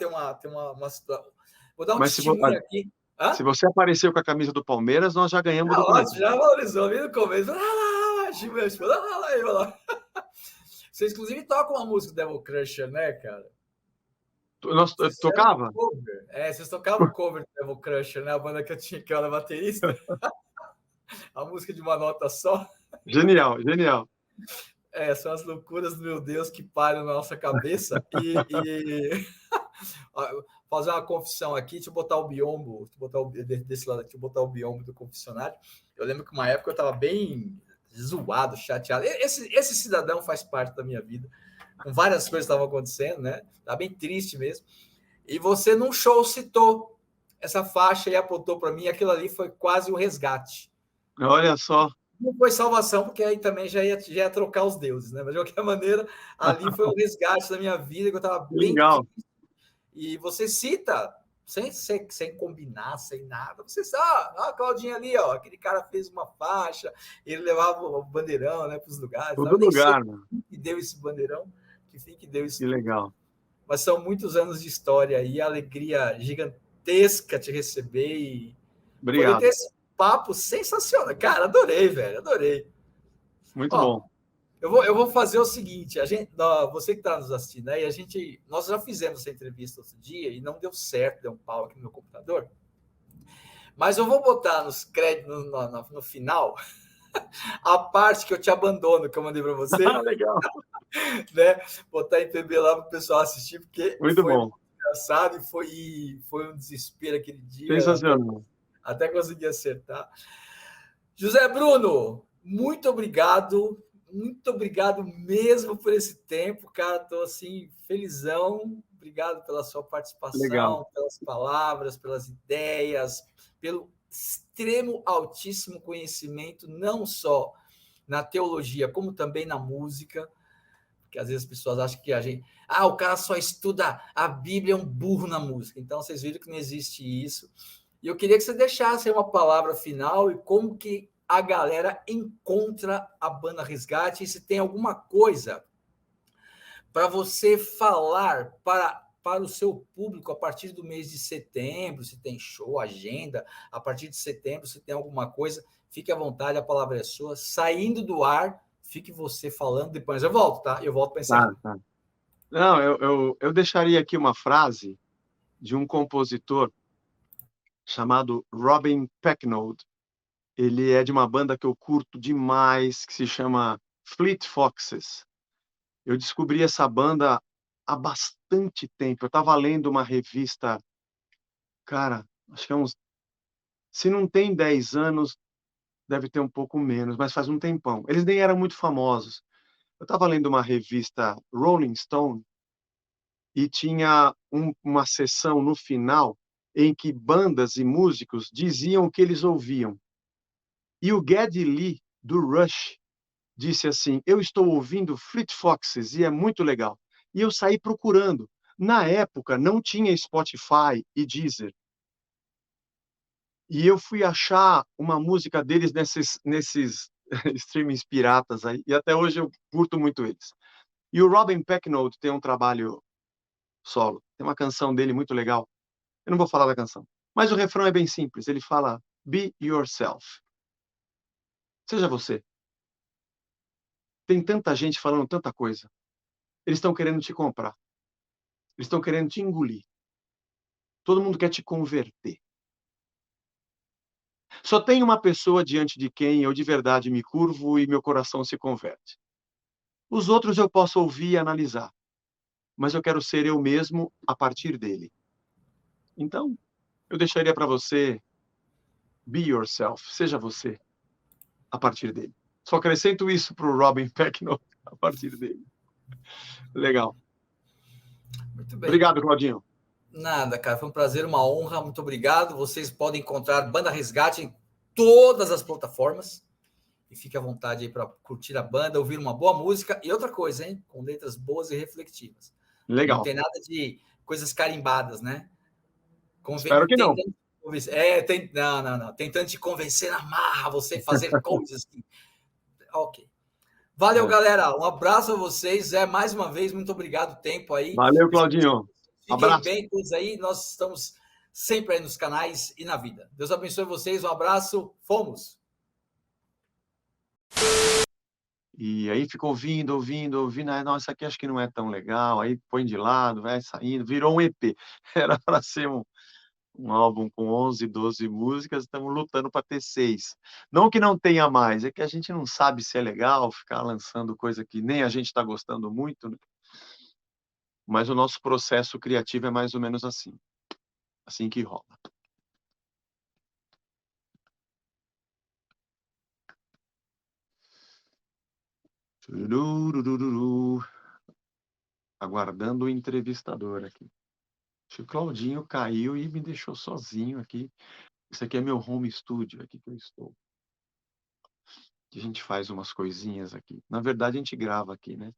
situação. Vou dar um testemunho aqui.
Se você apareceu com a camisa do Palmeiras, nós já ganhamos o documentário.
Já valorizou, viu no começo. Vocês, inclusive, tocam uma música do Devil Crusher, né, cara?
Nós tocava?
Vocês tocavam o cover do Devil Crusher, né? A banda que eu era baterista. A música de uma nota só.
Genial, genial.
São as loucuras do meu Deus que param na nossa cabeça. Fazer uma confissão aqui, deixa eu botar o biombo, desse lado aqui, deixa eu botar o biombo do confessionário. Eu lembro que uma época eu estava bem zoado, chateado. Esse cidadão faz parte da minha vida, com várias coisas que estavam acontecendo, né? Estava bem triste mesmo. E você, num show, citou essa faixa e apontou para mim, aquilo ali foi quase um resgate.
Olha só.
Não foi salvação, porque aí também já ia trocar os deuses, né? Mas de qualquer maneira, ali foi um resgate da minha vida, que eu estava bem
legal.
triste. E você cita, sem combinar, sem nada, você sabe, a Claudinha ali, ó, aquele cara fez uma faixa, ele levava o bandeirão, né, para os lugares.
Todo lugar, né?
Que deu esse bandeirão, que fim que deu isso.
Que legal.
Mas são muitos anos de história e alegria gigantesca te receber e
obrigado.
Poder ter esse papo sensacional. Cara, adorei, velho, adorei.
Muito bom.
Eu vou fazer o seguinte, você que está nos assistindo aí, nós já fizemos essa entrevista outro dia e não deu certo, deu um pau aqui no meu computador. Mas eu vou botar nos créditos, no final, a parte que eu te abandono, que eu mandei para você.
Legal.
Né? Botar em PB lá para o pessoal assistir, porque
muito
foi
bom.
Engraçado e foi um desespero aquele dia.
Sensacional.
Até consegui acertar. José Bruno, muito obrigado mesmo por esse tempo, cara. Tô assim, felizão. obrigado pela sua
Legal.
participação, pelas palavras, pelas ideias, pelo extremo, altíssimo conhecimento, não só na teologia, como também na música, porque às vezes as pessoas acham que o cara só estuda a Bíblia, é um burro na música. Então, vocês viram que não existe isso. E eu queria que você deixasse uma palavra final e como que a galera encontra a banda Resgate, e se tem alguma coisa para você falar para o seu público a partir do mês de setembro, se tem show, agenda, a partir de setembro, se tem alguma coisa, fique à vontade, a palavra é sua. Saindo do ar, fique você falando, depois eu volto, tá? Eu volto para encerrar.
Tá. Não, eu deixaria aqui uma frase de um compositor chamado Robin Pecknold. Ele é de uma banda que eu curto demais, que se chama Fleet Foxes. Eu descobri essa banda há bastante tempo. Eu estava lendo uma revista, cara, acho que é uns... Se não tem 10 anos, deve ter um pouco menos, mas faz um tempão. Eles nem eram muito famosos. Eu estava lendo uma revista Rolling Stone e tinha uma sessão no final em que bandas e músicos diziam o que eles ouviam. E o Geddy Lee, do Rush, disse assim: eu estou ouvindo Fleet Foxes e é muito legal. E eu saí procurando. Na época, não tinha Spotify e Deezer. E eu fui achar uma música deles nesses streamings piratas aí. E até hoje eu curto muito eles. E o Robin Pecknold tem um trabalho solo. Tem uma canção dele muito legal. Eu não vou falar da canção. Mas o refrão é bem simples. Ele fala: Be yourself. Seja você. Tem tanta gente falando tanta coisa. Eles estão querendo te comprar. Eles estão querendo te engolir. Todo mundo quer te converter. Só tem uma pessoa diante de quem eu de verdade me curvo e meu coração se converte. Os outros eu posso ouvir e analisar, mas eu quero ser eu mesmo a partir dele. Então, eu deixaria para você: be yourself, seja você a partir dele. Só acrescento isso para o Robin Pecknold a partir dele. Legal.
Muito bem.
Obrigado, Claudinho.
Nada, cara, foi um prazer, uma honra, muito obrigado. Vocês podem encontrar Banda Resgate em todas as plataformas. E fique à vontade aí para curtir a banda, ouvir uma boa música. E outra coisa, hein? Com letras boas e reflexivas. Não
Legal.
tem nada de coisas carimbadas, né?
Espero que não.
Não. Tentando te convencer na marra, você fazer coisas. Ok. Valeu, galera. Um abraço a vocês. Mais uma vez, muito obrigado o tempo aí.
Valeu, Claudinho.
Fiquem
Abraço.
bem todos aí. Nós estamos sempre aí nos canais e na vida. Deus abençoe vocês. Um abraço. Fomos.
E aí fica ouvindo. Ah, não, isso aqui acho que não é tão legal. Aí põe de lado, vai saindo. Virou um EP. Era para ser um álbum com 11, 12 músicas. Estamos lutando para ter 6. Não que não tenha mais, é que a gente não sabe se é legal ficar lançando coisa que nem a gente está gostando muito, né? Mas o nosso processo criativo é mais ou menos assim. Assim que rola. Aguardando o entrevistador aqui. Acho que o Claudinho caiu e me deixou sozinho aqui. Isso aqui é meu home studio, aqui que eu estou. Que a gente faz umas coisinhas aqui. Na verdade, a gente grava aqui, né?